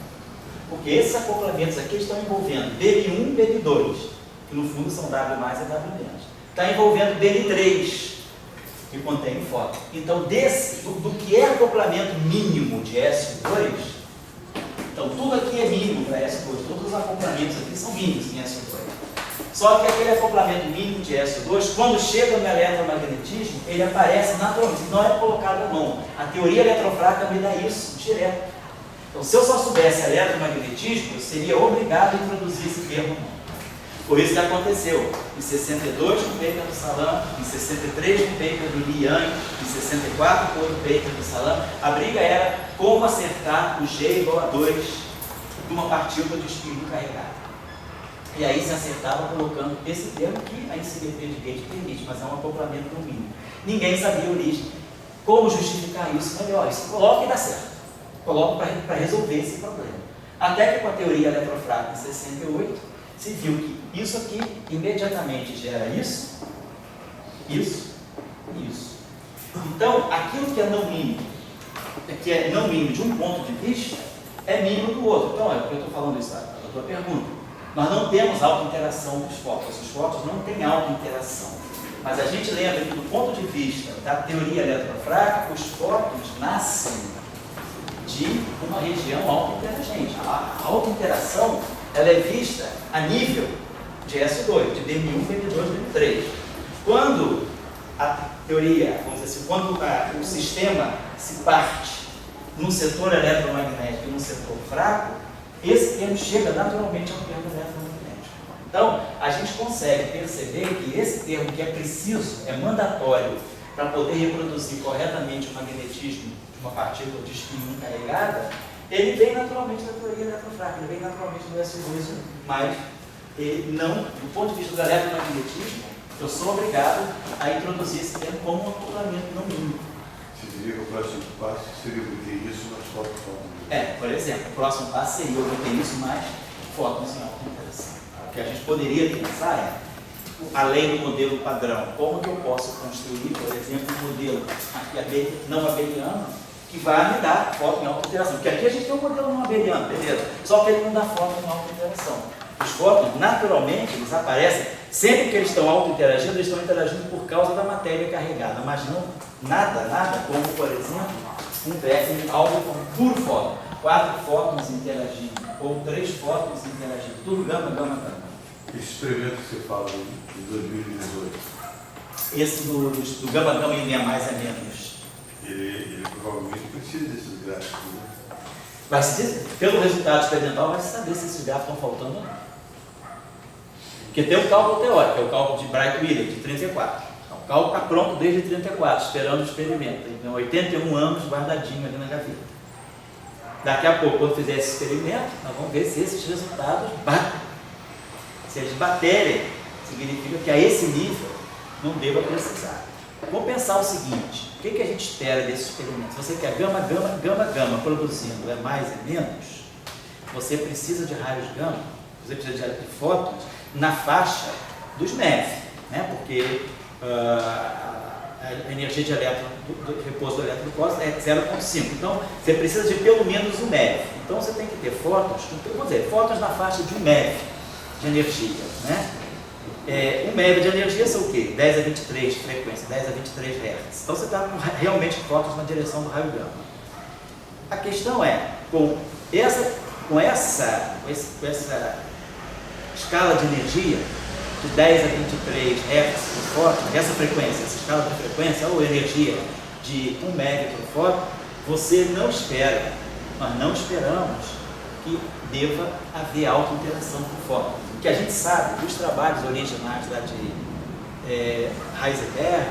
Porque esses acoplamentos aqui estão envolvendo BM1 e BM2, que no fundo são W mais e W menos. Está envolvendo BM3, que contém fóton. Então, do que é acoplamento mínimo de SO2, então tudo aqui é mínimo para SO2, todos os acoplamentos aqui são mínimos em SO2. Só que aquele acoplamento mínimo de SO2, quando chega no eletromagnetismo, ele aparece naturalmente, não é colocado à mão. A teoria eletrofrágica me dá isso direto. Então, se eu só soubesse eletromagnetismo, eu seria obrigado a introduzir esse termo. Foi isso que aconteceu em 62 com o paper do Salam, em 63 com o paper do Liang, em 64 com o paper do Salam. A briga era como acertar o G igual a 2 de uma partícula de espinho carregada. E aí se acertava colocando esse termo que a simetria de gate permite, mas é um acoplamento no mínimo. Ninguém sabia a origem. Como justificar isso? Melhor, isso coloca e dá certo. Coloca para resolver esse problema. Até que com a teoria eletrofrágica em 68, se viu que isso aqui imediatamente gera isso, isso e isso. Então, aquilo que é não mínimo de um ponto de vista, é mínimo do outro. Então, é porque eu estou falando isso, a tua pergunta. Nós não temos auto-interação dos fótons. Os fótons não têm auto-interação. Mas a gente lembra que, do ponto de vista da teoria eletrofrágica, os fótons nascem de uma região auto-interagente. A auto-interação ela é vista a nível de SO2, de DM1, DM2, DM3. Quando a teoria, vamos dizer assim, quando o sistema se parte num setor eletromagnético e num setor fraco, esse termo chega naturalmente ao termo eletromagnético. Então, a gente consegue perceber que esse termo que é preciso, é mandatório, para poder reproduzir corretamente o magnetismo de uma partícula de espinho carregada, ele vem naturalmente da teoria eletrofrágica, ele vem naturalmente do SO2, mas ele não, do ponto de vista do eletromagnetismo, eu sou obrigado a introduzir esse termo como um acoplamento não mínimo. Você diria que o próximo passo seria obter isso nas fótons? Por exemplo, o próximo passo seria obter isso mais fótons em alta interação. O que a gente poderia pensar é, além do modelo padrão, como que eu posso construir, por exemplo, um modelo aqui não abeliano, que vai me dar fóton em alta interação. Porque aqui a gente tem um modelo não abeliano, beleza? Só que ele não dá fóton em alta interação. Os fótons, naturalmente, eles aparecem, sempre que eles estão auto-interagindo, eles estão interagindo por causa da matéria carregada, mas não nada, como, por exemplo, algo como puro fóton. 4 fótons interagindo, ou 3 fótons interagindo, tudo gama. Esse experimento que você fala de 2018. Esse do gama em mais é menos. Ele provavelmente precisa desses gráficos, né? Vai se dizer, pelo resultado experimental, vai se saber se esses gráficos estão faltando ou não. Porque tem o cálculo teórico, é o cálculo de Bright-Wheeler, de 34. Então, o cálculo está pronto desde 34, esperando o experimento. Tem 81 anos guardadinho ali na gaveta. Daqui a pouco, quando fizer esse experimento, nós vamos ver se esses resultados batem. Se eles baterem, significa que a esse nível não deva precisar. Vamos pensar o seguinte, o que a gente espera desse experimento? Se você quer gama produzindo é mais e menos, você precisa de raios gama, você precisa de fótons na faixa dos MeV, né? Porque a energia de do repouso do elétron é 0,5. Então, você precisa de pelo menos 1 MeV. Então, você tem que ter fótons, vamos dizer, fótons na faixa de 1 MeV de energia, né? 1 MeV de energia são o quê? 10 a 23 frequência, 10 a 23 Hz. Então, você está realmente com fótons na direção do raio gama. A questão é, com essa escala de energia, de 10 a 23 Hz por fóton, essa frequência, essa escala de frequência, ou energia de 1 MeV por fóton, você não espera, nós não esperamos que deva haver auto-interação por fóton. O que a gente sabe dos trabalhos originais da de Heisenberg,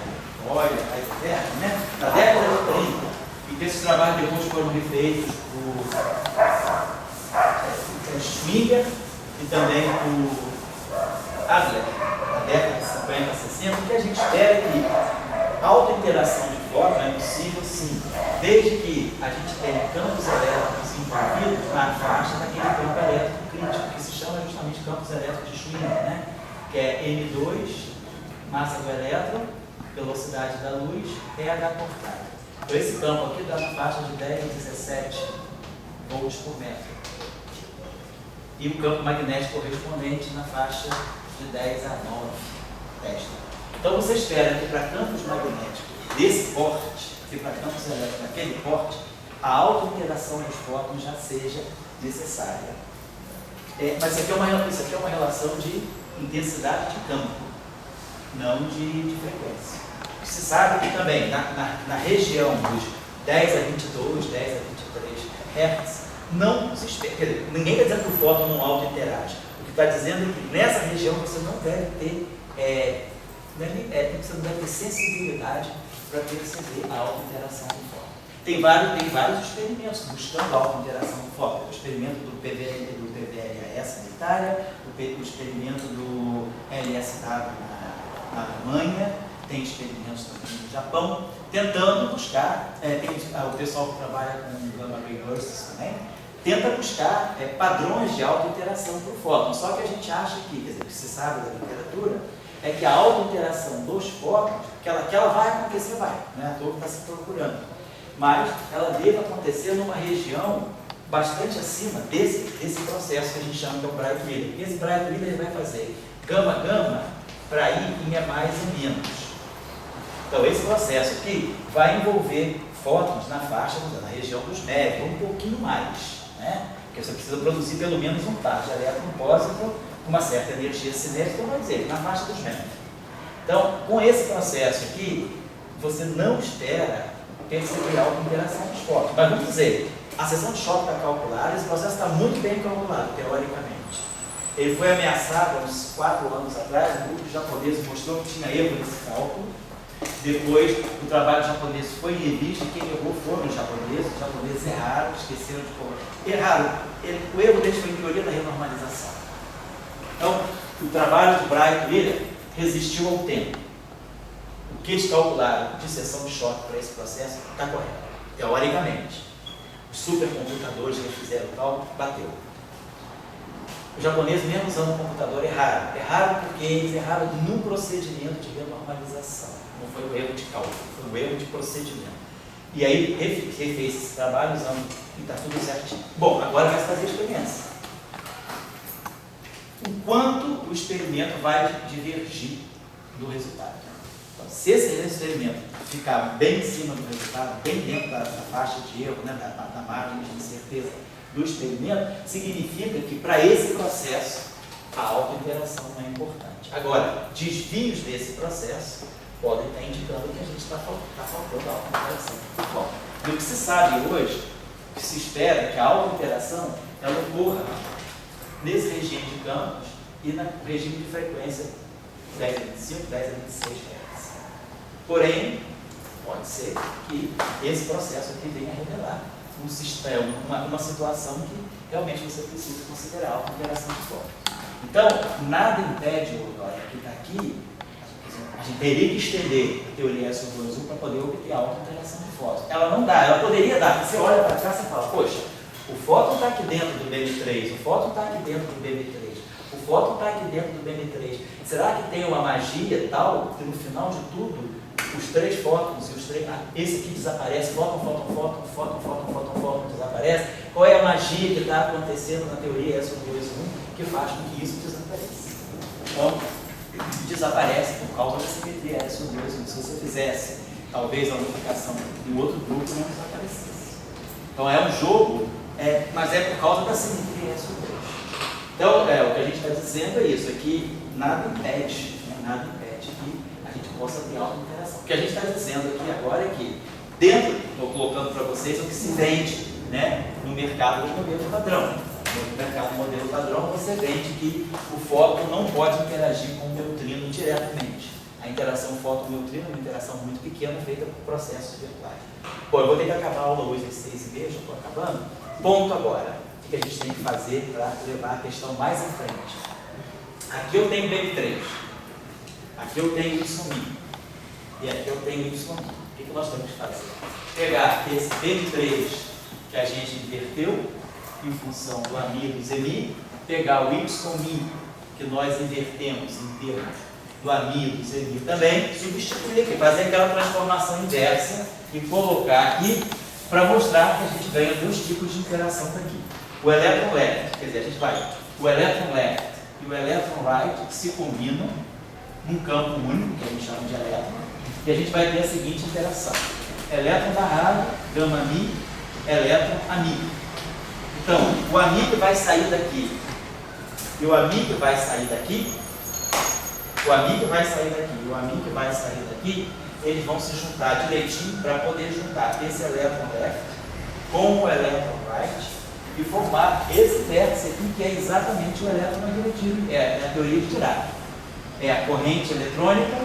Euler, Heisenberg, né, da década de 30, e que esses trabalhos depois foram refeitos por Schwinger e também por Adler, na década de 50, 60, o que a gente espera é que a auto-interação de fóton é possível sim, desde que a gente tenha campos elétricos envolvidos na faixa daquele campo elétrico crítico, que se chama justamente campos elétricos de Schwinger, né? Que é M2, massa do elétron, velocidade da luz, pH cortada. Então esse campo aqui dá na faixa de 10 a 17 volts por metro. E o campo magnético correspondente na faixa de 10 a 9 Tesla. Então você espera que para campos magnéticos desse porte, que para campos elétricos daquele porte, a autointeração dos fótons já seja necessária. Mas isso aqui é uma relação de intensidade de campo, não de frequência. Se sabe que também na região dos 10 a 22, 10 a 23 Hz, não se espera, quer dizer, ninguém está dizendo que o fóton não auto-interage. O que está dizendo é que nessa região você não deve ter, você não deve ter sensibilidade para perceber a auto-interação do fóton. Tem vários experimentos buscando a auto-interação do fóton. O experimento do PVLAS na Itália, o experimento do LSW na Alemanha, tem experimentos também no Japão, tentando buscar, tem o pessoal que trabalha com Gamma Ray Bursts também, tenta buscar padrões de auto-interação para o fóton. Só que a gente acha que, quer dizer, o que se sabe da literatura, é que a auto-interação dos fótons, que ela vai acontecer, não é à toa que está se procurando, mas ela deve acontecer numa região bastante acima desse processo que a gente chama de Bright Wheeler. Esse Bright Wheeler vai fazer gama para ir em mais e menos. Então esse processo aqui vai envolver fótons na faixa, na região dos MeV, um pouquinho mais, né? Porque você precisa produzir pelo menos um par de elétron positivo com uma certa energia cinética, vamos dizer, na faixa dos MeV. Então, com esse processo aqui, você não espera perceber a interação dos fótons. Mas vamos dizer, a seção de choque está calculada, esse processo está muito bem calculado, teoricamente. Ele foi ameaçado há uns 4 anos atrás, um grupo de japoneses mostrou que tinha erro nesse cálculo. Depois, o trabalho japonês foi revisto e quem errou foram os japoneses erraram, esqueceram de colocar. Erraram, o erro deles foi em teoria da renormalização. Então, o trabalho do Bright Wheeler resistiu ao tempo. O que eles calcularam de seção de choque para esse processo está correto, teoricamente. Os supercomputadores que fizeram o cálculo, bateu. Os japoneses, mesmo usando o computador, erraram. Erraram porque eles erraram no procedimento de renormalização. Não foi o erro de cálculo, foi o erro de procedimento. E aí, refez esse trabalho usando, e está tudo certinho. Bom, agora vai fazer a experiência. O quanto o experimento vai divergir do resultado. Então, se esse experimento ficar bem em cima do resultado, bem dentro da faixa de erro, né, da margem de incerteza do experimento, significa que para esse processo a autointeração não é importante. Agora, desvios desse processo podem estar indicando que a gente está faltando a autointeração. Bom, do que se sabe hoje, o que se espera é que a autointeração ela ocorra nesse regime de campos e no regime de frequência 10 a 25, 10 a 26 Hz. Porém, pode ser que esse processo aqui venha a revelar uma situação que realmente você precisa considerar a alteração de fóton. Então, nada impede, que está aqui, a gente teria que estender a teoria SO2U para poder obter a alteração de fóton. Ela não dá, ela poderia dar. Você olha para cá e fala, poxa, o fóton está aqui dentro do BM3, o fóton está aqui dentro do BM3, o fóton está aqui dentro do BM3. Será que tem uma magia tal que no final de tudo os 3 fótons e os 3. Esse aqui desaparece, fóton, desaparece? Qual é a magia que está acontecendo na teoria SO2U que faz com que isso desapareça? Então, desaparece por causa da simetria SO2U. Se você fizesse, talvez, a unificação de outro grupo, não desaparecesse. Então, é um jogo, mas é por causa da simetria SO2. Então, o que a gente está dizendo é isso, é que nada impede que a gente possa ter auto-interação. O que a gente está dizendo aqui agora é que, estou colocando para vocês o que se vende, né, no mercado do modelo padrão. No mercado do modelo padrão, você vende que o fóton não pode interagir com o neutrino diretamente. A interação fóton-neutrino é uma interação muito pequena, feita por processos virtuais. Bom, eu vou ter que acabar a aula hoje às 6h30, já estou acabando. Ponto agora. O que a gente tem que fazer para levar a questão mais em frente? Aqui eu tenho BM3. Aqui eu tenho Y' e aqui eu tenho Y'. O que nós temos que fazer? Pegar esse BM3 que a gente inverteu em função do amigo Zemi, pegar o Y' que nós invertemos em termos do amigo Zemi também, substituir aqui, fazer aquela transformação inversa e colocar aqui para mostrar que a gente ganha 2 tipos de interação aqui. O elétron left, quer dizer, a gente vai, o elétron left e o elétron right se combinam num campo único, que a gente chama de elétron, e a gente vai ter a seguinte interação. Elétron barrado, gama Mi, elétron amigo. Então, o amigo vai sair daqui, e o amigo vai sair daqui, o amigo vai sair daqui, e o amigo vai sair daqui, eles vão se juntar direitinho para poder juntar esse elétron left com o elétron right e formar esse vértice aqui, que é exatamente o eletromagnetismo, é a teoria de Dirac. É a corrente eletrônica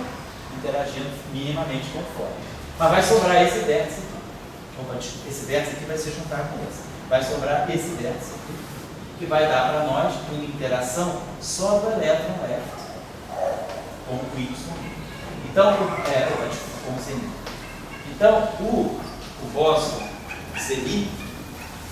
interagindo minimamente com o fóton. Mas vai sobrar esse vértice aqui. Esse vértice aqui vai se juntar com esse. Vai sobrar esse vértice aqui, que vai dar para nós uma interação só do elétron left com o Y. Então, com o Zemi. Então, o bóson Zemi,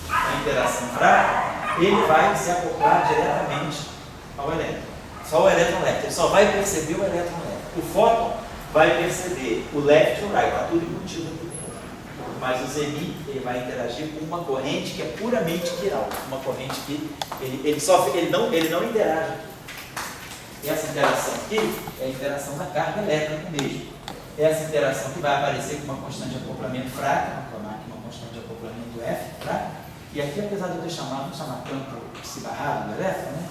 a interação fraca, ele vai se acoplar diretamente ao elétron. Só o elétron left, ele só vai perceber o elétron left. O fóton vai perceber o left e o right, está tudo embutido aqui dentro. Mas o Zemi, ele vai interagir com uma corrente que é puramente quiral, uma corrente que ele não interage aqui. Essa interação aqui é a interação da carga elétrica mesmo. Essa interação que vai aparecer com uma constante de acoplamento fraca, uma constante de acoplamento F fraca, e aqui, apesar de eu ter chamado, vamos chamar campo psi-barrado do elétron, né?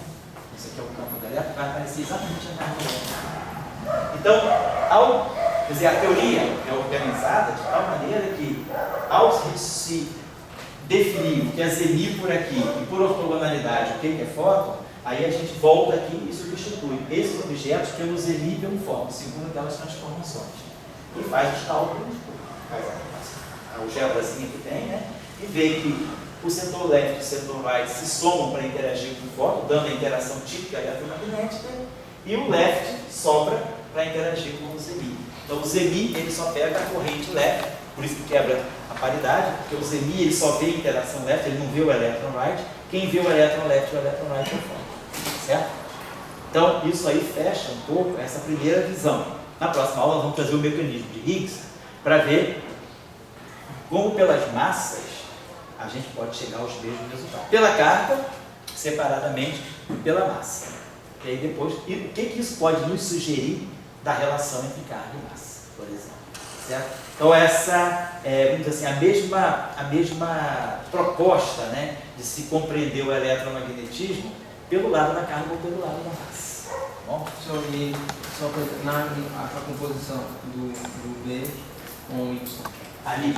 Esse aqui é o campo do elétron, vai aparecer exatamente a carga elétrica. Então, quer dizer, a teoria é organizada de tal maneira que, ao se definir o que é Zemi por aqui e por ortogonalidade o que é fóton, aí a gente volta aqui e substitui esses objetos pelo Zemi e pelo fóton, segundo aquelas transformações. E faz os cálculos, faz a algebrazinha que tem, né? E vê que o setor left e o setor right se somam para interagir com o fóton, dando a interação típica eletromagnética, e o left sobra para interagir com o Zemi. Então o Zemi ele só pega a corrente left, por isso que quebra a paridade, porque o Zemi ele só vê a interação left, ele não vê o elétron right. Quem vê o elétron left e o elétron right é o fóton. Certo? Então, isso aí fecha um pouco essa primeira visão. Na próxima aula, nós vamos trazer o mecanismo de Higgs para ver como, pelas massas, a gente pode chegar aos mesmos resultados. Pela carga, separadamente, e pela massa. E aí depois, o que isso pode nos sugerir da relação entre carga e massa, por exemplo. Certo? Então, essa é, vamos dizer assim, a mesma proposta, né, de se compreender o eletromagnetismo pelo lado da carga ou pelo lado da massa. Bom? Só a composição do B com o Y. Ali.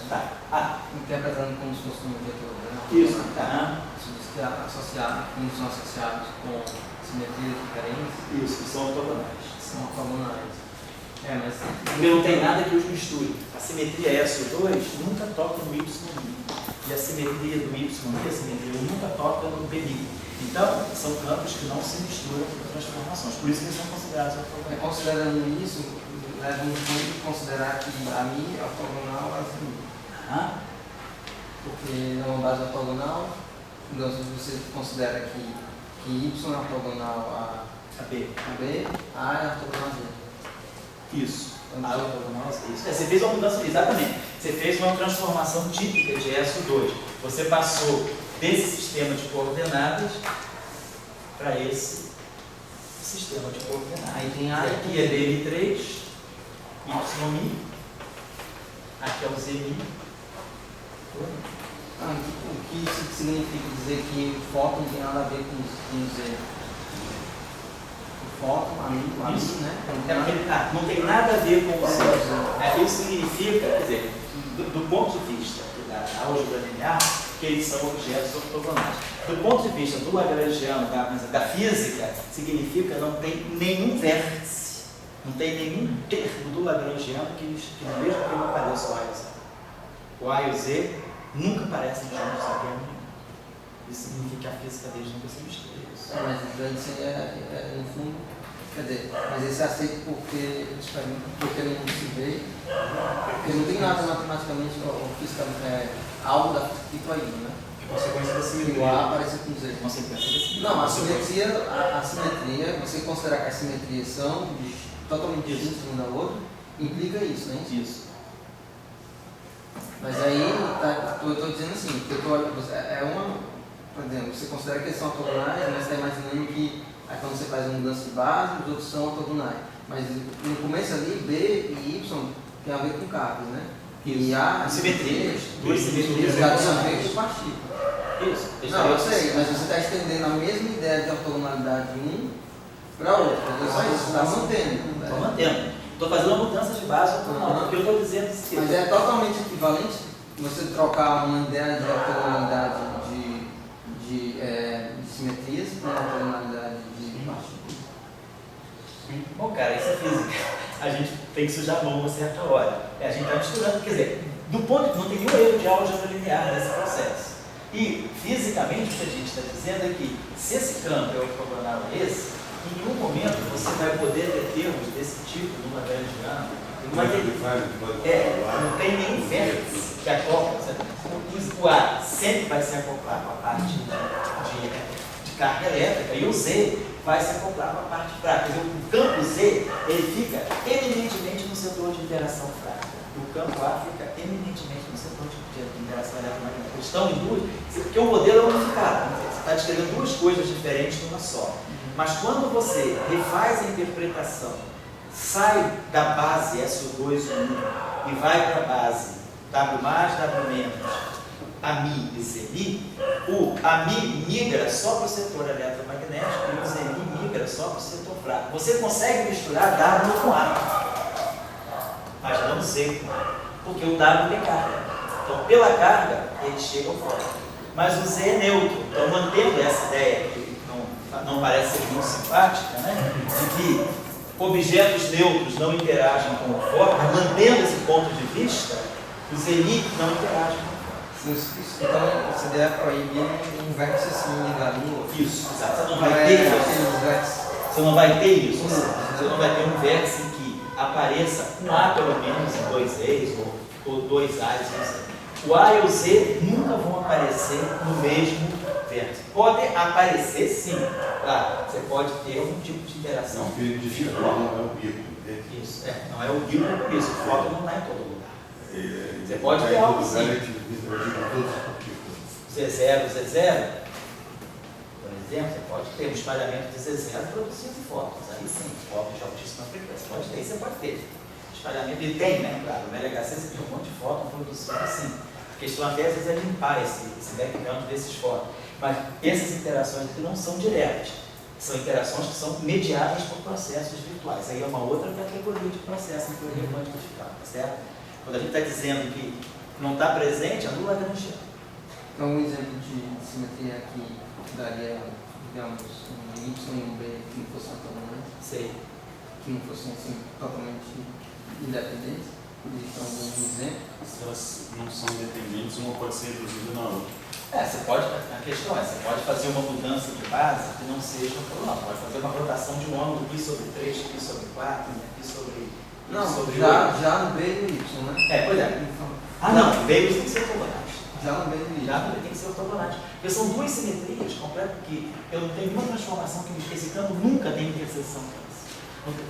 Tá. Interpretando como se fosse um vetor. Né? Isso. Tá. Associado, como são associados com simetrias diferentes. Isso, que são ortogonais. São ortogonais. Mas porque não tem nada que os misture. A simetria SO2 nunca toca no YI. E a simetria do YI, a simetria nunca toca no BI. Então, são campos que não se misturam com transformações. Por isso que eles são considerados ortogonais. Considerando isso, levamos muito a considerar que a Mi é ortogonal a Zemi. Porque é uma base ortogonal, então se você considera que Y é ortogonal a B, A é ortogonal a Z. Isso. Isso. Você fez uma mudança, exatamente. Você fez uma transformação típica de SO2. Você passou desse sistema de coordenadas para esse sistema de coordenadas. Aí tem A aqui é DL3, YI, aqui é o ZI. O que isso significa dizer que o fóton não tem nada a ver com o Z? Fóton, amigo, né? Não tem nada a ver com o Z. Isso significa, quer dizer, do ponto de vista da álgebra linear, que eles são objetos ortogonais. Do ponto de vista do lagrangiano, da física, significa não tem nenhum vértice, não tem nenhum termo do lagrangiano que no mesmo tempo apareça o A e o Z. O A e o Z nunca aparecem juntos em termo nenhum. Isso significa que a física deles nunca se mistura. Mas isso é, no fundo, quer dizer, mas esse é aceito porque não se vê, porque não tem nada matematicamente ou fisicamente, algo da física que aí, né? Consequência da simetria. O A aparece com Z. Consequência da simetria. Não, a simetria, você considerar que as simetrias são totalmente distintas uma da outra, implica isso, né? Isso. Mas aí, estou dizendo assim, por exemplo, você considera que eles são ortogonais, mas você está imaginando que aí quando você faz uma mudança de base, os outros são ortogonais. Mas no começo ali, D e Y tem a ver com cargas, né? E A simetrias. Duas simetrias já tem a ver com partículas. Isso. Não, eu sei, mas você está estendendo a mesma ideia de ortogonalidade de um para outro. Só isso, você está mantendo. Estou mantendo. Estou fazendo uma mudança de base ortogonal. Porque eu estou dizendo que. Mas é totalmente equivalente você trocar uma ideia de ortogonalidade de simetrias para uma ortogonalidade de partículas. Bom, cara, isso é física. A gente tem que sujar a mão uma certa hora. A gente está misturando, quer dizer, do ponto não tem nenhum erro de álgebra linear nesse processo. E, fisicamente, o que a gente está dizendo é que, se esse campo é ortogonal a esse, em nenhum momento você vai poder ter termos desse tipo numa Lagrangiana. Não tem nenhum vértice que acopla. O A sempre vai se acoplar com a parte de carga elétrica e o Z vai se acoplar com a parte fraca. Quer dizer, o campo Z ele fica eminentemente no setor de interação fraca. O campo A fica eminentemente no setor de interação eletromagnética. Eles estão em duas, porque o modelo é unificado. Você está descrevendo duas coisas diferentes numa só. Mas quando você refaz a interpretação, sai da base SO2 1 e vai para a base W+, W-, AMI e ZMI, o AMI migra só para o setor eletromagnético e o ZMI migra só para o setor fraco. Você consegue misturar W com A, mas não Z com A, porque o W tem carga. Então, pela carga, eles chegam fora. Mas o Z é neutro. Então, mantendo essa ideia que não parece ser muito simpática, né? De que objetos neutros não interagem com o fóton, mas mantendo esse ponto de vista, o ZMI não interage com o fóton. Então, essa ideia proibir um vértice assim ligado no outro. Isso, exato. Você não vai ter isso. Você não vai ter isso. Você não vai ter um vértice em que apareça um A pelo menos em dois E's ou dois A's, não sei. O A e o Z nunca vão aparecer no mesmo vértice. Podem aparecer sim. Claro, você pode ter algum tipo de interação. Não, filho de Chico, não é o bico. Isso, não é o bico por isso. O fóton não está em todo lugar. Você pode ter algo assim. Z0, Z0, por exemplo, você pode ter um espalhamento de Z0 produzindo fótons. Aí sim, fótons de altíssima frequência. Pode ter, você pode ter. Espalhamento, ele tem, né? Claro, no LHC você tem um monte de fóton produzido assim. A questão até às vezes é limpar esse background desses fótons. Mas essas interações aqui não são diretas. São interações que são mediadas por processos virtuais. Aí é uma outra categoria de processo em teoria quântica de campo, certo? Quando a gente está dizendo que não está presente, anula a Lagrangiana. Então, um exemplo de simetria aqui daria, digamos, um Y e um B que não fossem ortogonais. Sei. Que não fossem assim, totalmente independentes. Isso é um exemplo. Se elas não são independentes, uma pode ser reduzida na outra. A questão é, você pode fazer uma mudança de base que não seja ortogonal. Pode fazer uma rotação de um ângulo π sobre 3, π sobre 4, π sobre... Não, sobre já no B e no Y, né? Pois é. Não, B tem que ser ortogonais. Já no B e no Y. Já no B tem que ser ortogonais. Porque são duas simetrias completas que eu não tenho nenhuma transformação que esse campo nunca tem interseção com esse.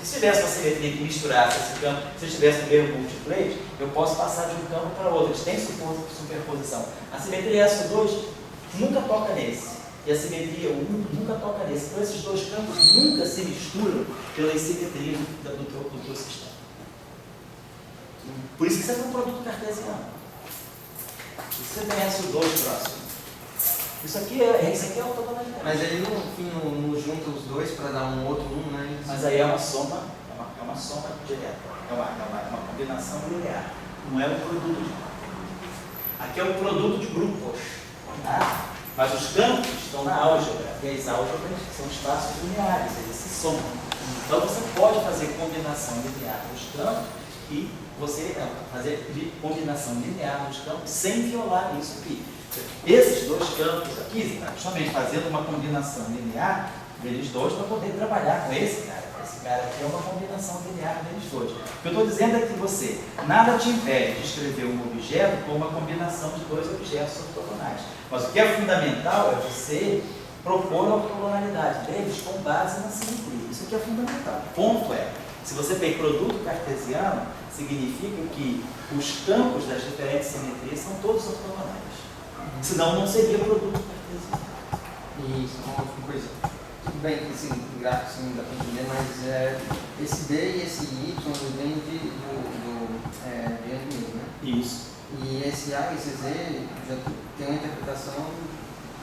Se tivesse uma simetria que misturasse esse campo, se eu tivesse o mesmo multiplate, eu posso passar de um campo para outro. Eles têm superposição. A simetria SO2 nunca toca nesse. E a simetria 1 nunca toca nesse. Então esses dois campos nunca se misturam pelas simetrias do teu sistema. Por isso que você tem um produto cartesiano. Você tem SO2 próximo. Isso aqui é ortogonalidade. Mas aí no fim não junta os dois para dar um outro né? Mas aí é uma soma direta. É uma combinação linear. Não é um produto de grupos. Aqui é um produto de grupos. Tá? Mas os campos estão na álgebra. E as álgebras são espaços lineares, eles se somam. Então você pode fazer combinação linear dos campos e você fazer combinação linear dos campos sem violar isso aqui. Esses dois campos aqui, justamente fazendo uma combinação linear deles dois para poder trabalhar com esse cara. Esse cara aqui é uma combinação linear deles dois. O que eu estou dizendo é que você, nada te impede de escrever um objeto com uma combinação de dois objetos ortogonais. Mas o que é fundamental é você propor a ortogonalidade deles com base na simetria. Isso aqui é fundamental. O ponto é, se você tem produto cartesiano, significa que os campos das diferentes simetrias são todos ortogonais. Senão não seria produto cartesiano. Isso, uma coisa. Tudo bem que esse gráfico não dá para entender, mas esse D e esse Y vem de A, esse Z, já tem uma interpretação, o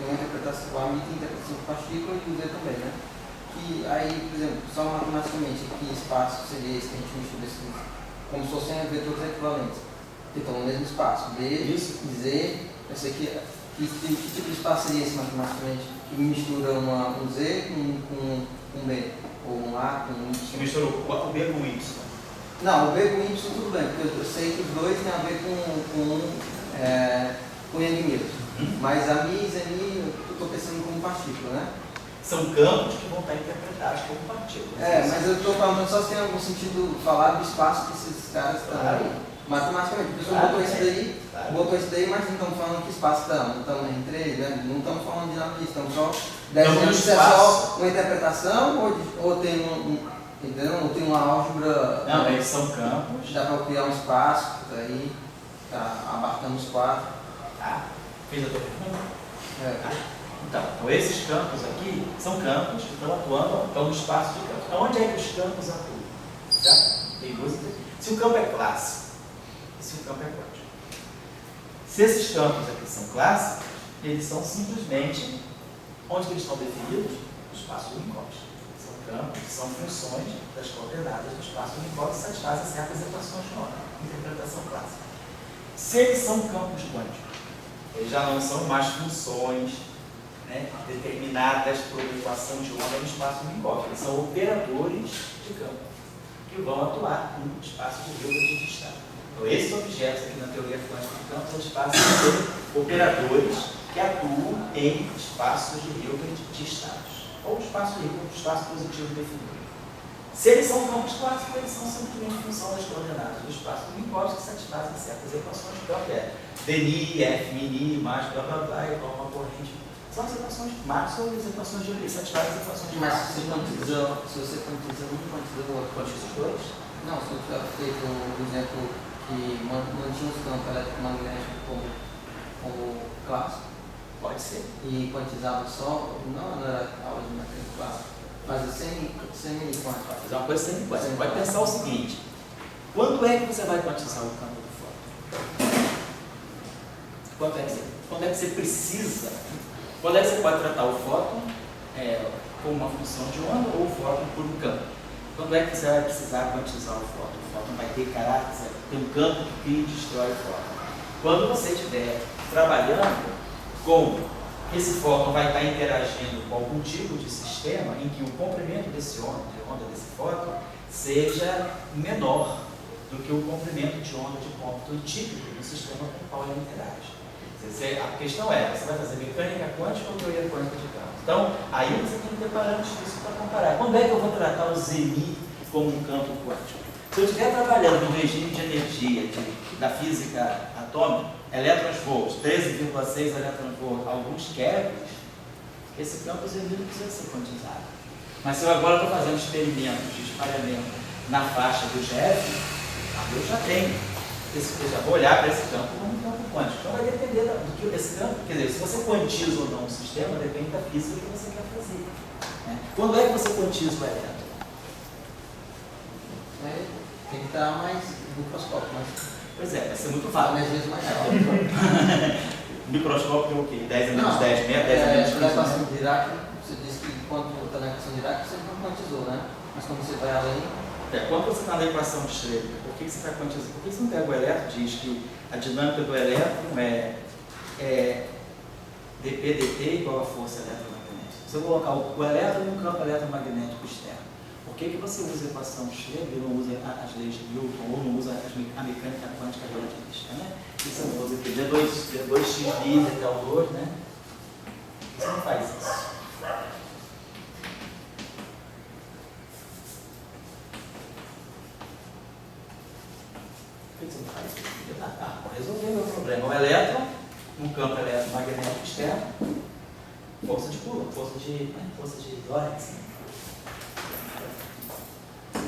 AMI tem interpretação de partícula e o Z também, né? Que aí, por exemplo, só matematicamente, que espaço seria esse que a gente mistura esses, como se fossem vetores equivalentes, que estão no mesmo espaço, B e Z, esse aqui, que tipo de espaço seria esse matematicamente? Que mistura um Z com um B, ou um A com um Y? Que mistura o B com o Y. Não, o B com Y tudo bem, porque eu sei que os dois têm a ver com Yang-Mills. Mas a Mi e Zeni, eu estou pensando como partícula, né? São campos que vão estar interpretados como partículas. Mas eu estou falando só se tem algum sentido falar do espaço que esses caras estão aí. Matematicamente, a pessoa botou isso daí, mas não estamos falando que espaço estamos. Não estamos em 3, né? Não estamos falando de nada disso, estamos só desenhando se é só uma interpretação ou tem entendeu? Ou tem uma álgebra. Não, eles são campos. Dá para criar um espaço, daí abarcando os 4. Tá? Fez a tua pergunta? Então, esses campos aqui são campos que estão atuando no espaço de campos. Então, onde é que os campos atuam? Tá? Tem duas aqui. Se o campo é clássico e se o campo é quântico. Se esses campos aqui são clássicos, eles são simplesmente onde eles estão definidos? No espaço Minkowski. São campos, são funções das coordenadas do espaço Minkowski que satisfazem certas equações de ordem, interpretação clássica. Se eles são campos quânticos, eles já não são mais funções, né, determinadas por uma equação de onda no espaço Minkowski. Eles são operadores de campo que vão atuar no espaço de Hilbert de estado. Então, esses objetos aqui na teoria quântica de campo são espaços de operadores que atuam em espaços de Hilbert de estados, ou espaço de Hilbert, espaço positivo definido. Se eles são campos clássicos, eles são simplesmente função das coordenadas do espaço do Minkowski que satisfazem certas equações de campo, dni, f mini, mais blá blá blá, igual uma corrente. São as equações de Maxwell e as equações de Euler, satisfazem as equações de Mas Maxwell. se você quantiza um, quantiza o outro. Quantiza os dois? Não, se eu tiver feito um exemplo que mantinha os campos eletromagnéticos como clássico. Pode ser. E quantizava só, não era aula de mecânica clássica, mas semi-quântico. Vai fazer uma coisa sem quântica. Você pode pensar o seguinte: quando é que você vai quantizar o campo do fóton? Quando é que você precisa? Quando é que você pode tratar o fóton como uma função de onda ou o fóton por um campo? Quando é que você vai precisar quantizar o fóton? O fóton vai ter caráter, tem um campo que cria e destrói o fóton. Quando você estiver trabalhando com esse fóton, vai estar interagindo com algum tipo de sistema em que o comprimento desse onda desse fóton seja menor do que o comprimento de onda de cômputo típico do sistema com o qual ele interage. A questão é, você vai fazer mecânica quântica ou teoria quântica de campo? Então, aí você tem que ter parâmetros disso para comparar. Quando é que eu vou tratar o ZMI como um campo quântico? Se eu estiver trabalhando no regime de energia da física atômica, elétrons-volts, 13,6 elétrons-volts, alguns keVs, esse campo ZMI não precisa ser quantizado. Mas se eu agora estou fazendo experimentos de espalhamento na faixa do GeV, eu já tenho. Eu já vou olhar para esse campo como um campo quântico. Então vai depender do que esse campo, quer dizer, se você quantiza ou não um sistema, depende da física que você quer fazer. Né? Quando é que você quantiza o elétron? Tem que estar mais microscópio, mas. Pois vai ser muito fácil. Energias mais altas. Microscópio é o quê? 10 a menos 10, 10 a menos 15. Na equação de Dirac, você disse que quando está na equação de Dirac, você não quantizou, né? Mas quando você vai além. Quando você está na equação de Schrödinger, por que você está quantizando? Por que você não pega o elétron e diz que a dinâmica do elétron é dp dt igual a força eletromagnética? Se eu colocar o elétron no campo eletromagnético externo, por que você usa a equação de Schrödinger e não usa as leis de Newton ou não usa a mecânica quântica relativista? Né? Isso eu vou dizer aqui, D2xv, Etel2, né? Você não faz isso. Por que você não faz isso? Resolver meu problema. O elétron, no campo eletromagnético externo, força de Coulomb, força de Lorentz. Por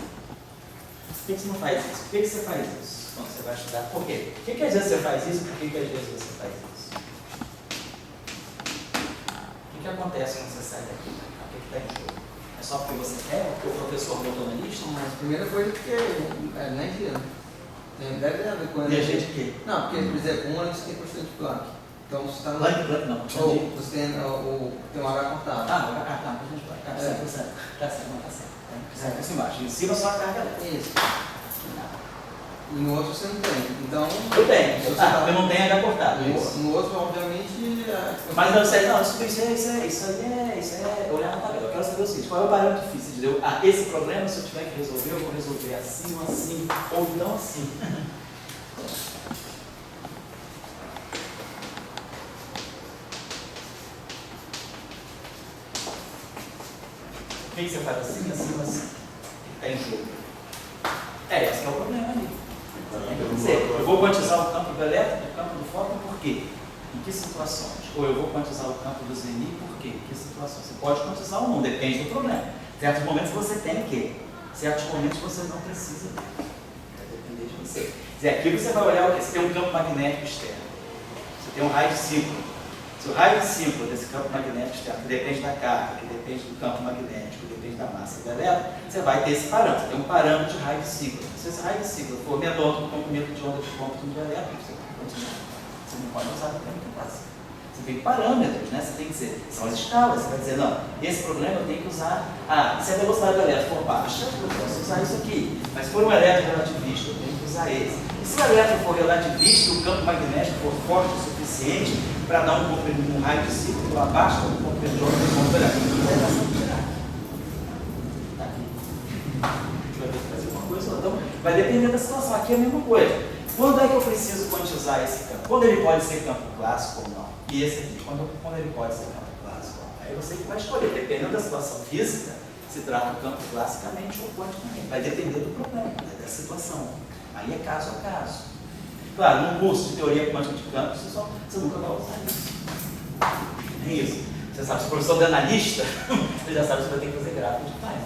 que você não faz isso? Por que você faz isso quando você vai estudar? Por quê? Por que às vezes você faz isso? Por que às vezes você faz isso? O que acontece quando você sai daqui? O que está em jogo? É só porque você quer? Porque o professor botou na lista? Mas a primeira coisa porque é energia, né? Deve haver com energia de quê? Não, porque, por exemplo, um ônibus tem constante de Planck. Então você está no. Planck não. Ou você tem um H cortado. Ah, o H cortado, constante de Planck. Tá certo. Tá certo. Assim embaixo. Em cima só a carga elétrica. Isso. E no outro você não tem. Então. Eu tenho. Eu não tenho H cortado. No outro, obviamente. Mas não sei, não, isso é olhar na tabela. Eu quero saber o seguinte: qual é o parâmetro físico? Entendeu? Esse problema, se eu tiver que resolver, eu vou resolver assim, assim, ou então assim. O que você faz assim, assim, assim? Está em jogo. Esse é o problema ali. Quer dizer, eu vou quantizar o campo do elétron, o campo do fóton, por quê? Em que situações? Ou eu vou quantizar o campo do Zeni, por quê? Em que situações? Você pode quantizar ou não, depende do problema. Certos momentos você tem que, certos momentos você não precisa. Vai depender de você. Quer dizer, aqui você vai olhar o quê? Você tem um campo magnético externo. Você tem um raio de síncrono. Se o raio de síncrono desse campo magnético externo, que depende da carga, que depende do campo magnético, que depende da massa do elétron, você vai ter esse parâmetro. Você tem um parâmetro de raio de síncrono. Se esse raio de síncrono for menor do que o comprimento de onda de cômputo do elétron, você não pode usar no tempo clássico. Você tem parâmetros, né? Você tem que dizer, são as escalas. Você vai dizer, não, esse problema eu tenho que usar. Se a velocidade do elétron for baixa, eu posso usar isso aqui. Mas se for um elétron relativista, eu tenho que usar esse. E se o elétron for relativista e o campo magnético for forte o suficiente para dar um raio de círculo abaixo do comprimento de onda de cômputo do elétron, vai dar sempre tirar. Tá aqui. A gente vai ter que fazer uma coisa ou outra. Então, vai depender da situação. Aqui é a mesma coisa. Quando é que eu preciso quantizar esse campo? Quando ele pode ser campo clássico ou não? E esse aqui, quando ele pode ser campo clássico ou não? Aí você que vai escolher, dependendo da situação física, se trata o campo classicamente ou quanticamente. Vai depender do problema, da situação. Aí é caso a caso. Claro, num curso de teoria quântica de campo, você nunca vai usar isso. É isso. Você sabe, se o professor é analista, você já sabe que você vai ter que fazer gráfico de time.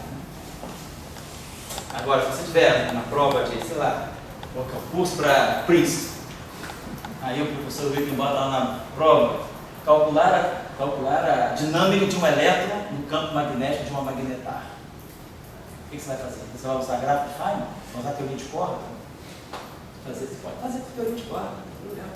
Agora, se você tiver na prova de, sei lá, colocar o curso para Princeton, aí o professor veio embora lá na prova, calcular a dinâmica de um elétron no campo magnético de uma magnetar. O que você vai fazer? Você vai usar gráfico de Feynman? Vai usar teoria de corda? Você pode fazer por teoria de corda.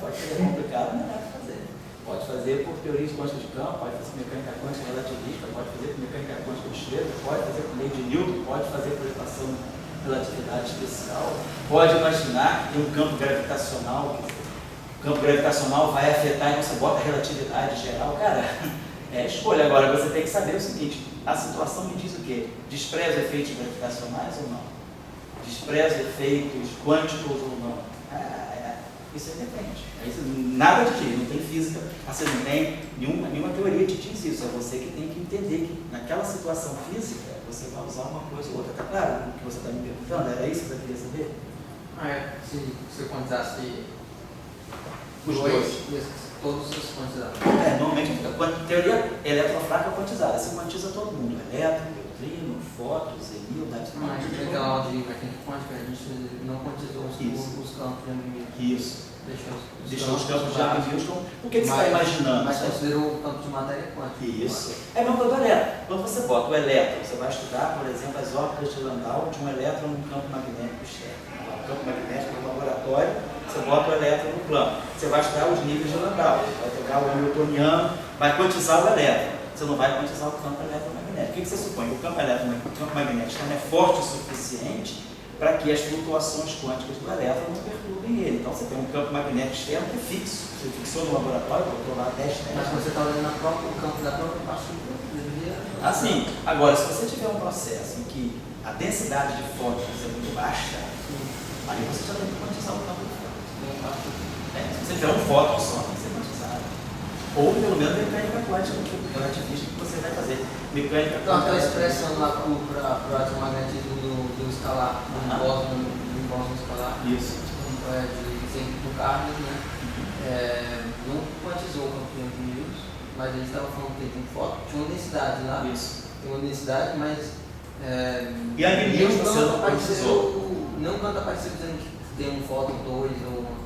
Pode ser complicado, mas dá para fazer. Pode fazer por teoria de quântica de campo, pode fazer por mecânica quântica relativista, pode fazer por mecânica quântica de estrela, pode fazer por lei de Newton, pode fazer por equação de relatividade especial, pode imaginar que tem um campo gravitacional, que o campo gravitacional vai afetar e você bota a relatividade geral. Cara, escolha. Agora você tem que saber o seguinte: a situação me diz o quê? Despreza efeitos gravitacionais ou não? Despreza efeitos quânticos ou não? Isso aí depende. Nada te diz, não tem física, você não tem nenhuma teoria que te diz isso. É você que tem que entender que naquela situação física você vai usar uma coisa ou outra. Tá claro o que você está me perguntando? Era isso que você queria saber? Se você quantizasse os dois, todos os quantizados. Normalmente a teoria eletrofraca é quantizada. Você quantiza todo mundo: elétron, neutrino, fóton, zenil, Mas naquela aula de mecânica quântica a gente não quantizou os campos de ambiente. Isso. Deixou os campos de ambiente. O que você está imaginando? Mas considerou o campo de matéria quântica. Isso. É a mesma coisa do elétron. Quando você bota o elétron, você vai estudar, por exemplo, as órbitas de Landau de um elétron no campo magnético externo. O campo magnético no laboratório, você bota o elétron no plano. Você vai estudar os níveis de Landau. Você vai pegar o hamiltoniano, vai quantizar o elétron. Você não vai quantizar o campo eletromagnético. O que você supõe? O campo magnético é forte o suficiente para que as flutuações quânticas do elétron não perturbem ele. Então você tem um campo magnético externo que é fixo. Você fixou no laboratório, botou lá 10 testes. Mas você está olhando o campo da própria partícula, deveria... Assim, agora, se você tiver um processo em que a densidade de fótons é muito baixa, aí você já tem que quantizar o campo do fóton. Se você tiver um fóton só, tem que ser quantizado. Ou pelo menos mecânica quântica relativista que você vai fazer. Mecânica quântica. Então, aquela expressão lá para o eletromagnetismo do escalar, do bóson escalar. Isso. Do Carlos, né? Não quantizou o campo de amplitude, mas ele estava falando que tem foto, tinha uma densidade lá. Isso. Tem uma densidade, mas. E a Newton você não quantizou. Não canta apareceu dizendo que tem um fóton 2 ou.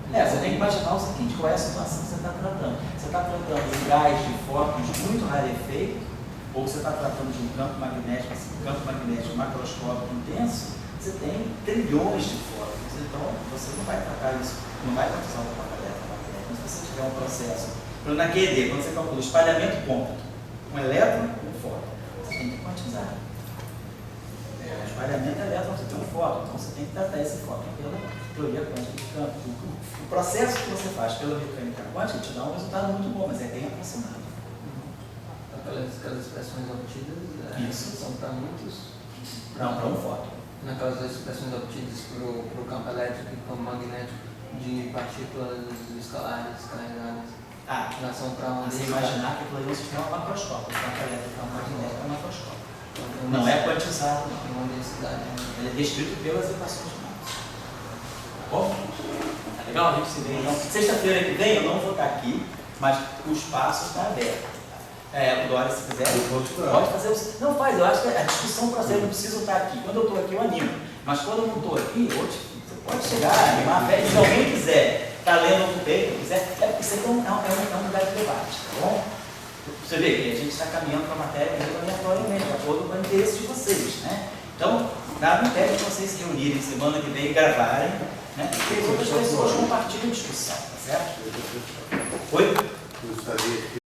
Você tem que imaginar o seguinte: qual é a situação que você está tratando? Você está tratando de gás de fótons muito rarefeito, ou você está tratando de um campo magnético macroscópico intenso, você tem trilhões de fótons, então você não vai tratar isso, não vai quantizar uma placa elétrica magnética. Mas se você tiver um processo, na QED, quando você calcula o espalhamento cômputo, um elétron, um fóton, você tem que quantizar. O espalhamento elétron, você tem um fóton, então você tem que tratar esse fóton pela teoria quântica de campo. O processo que você faz pela mecânica quântica te dá um resultado muito bom, mas é bem aproximado. Aquelas expressões obtidas são para muitos. Não, para um fóton. Naquelas expressões obtidas para o campo elétrico e campo magnético de partículas escalares carregadas. Elas são para uma você densidade. imaginar que aquilo ali é um sistema macroscópico, o campo elétrico e o campo magnético é macroscópico. Não é quantizado, não. Uma densidade. Ele é descrito pelas equações de Maxwell. Tá bom? Tá legal? A gente se vê então. Sexta-feira que vem eu não vou estar aqui, mas o espaço está aberto. O Dória, se quiser, pode fazer. Não faz, eu acho que a discussão para ser, eu não preciso estar aqui. Quando eu estou aqui, eu animo. Mas quando eu não estou aqui, você pode chegar, animar a fé. Se alguém quiser estar lendo o texto, quiser, é porque isso é um lugar de debate, tá bom? Você vê que a gente está caminhando para a matéria aleatoriamente, de acordo com o interesse de vocês, né? Então, nada impede de vocês se reunirem semana que vem e gravarem, né? E as outras pessoas compartilham a discussão, tá certo? Oi?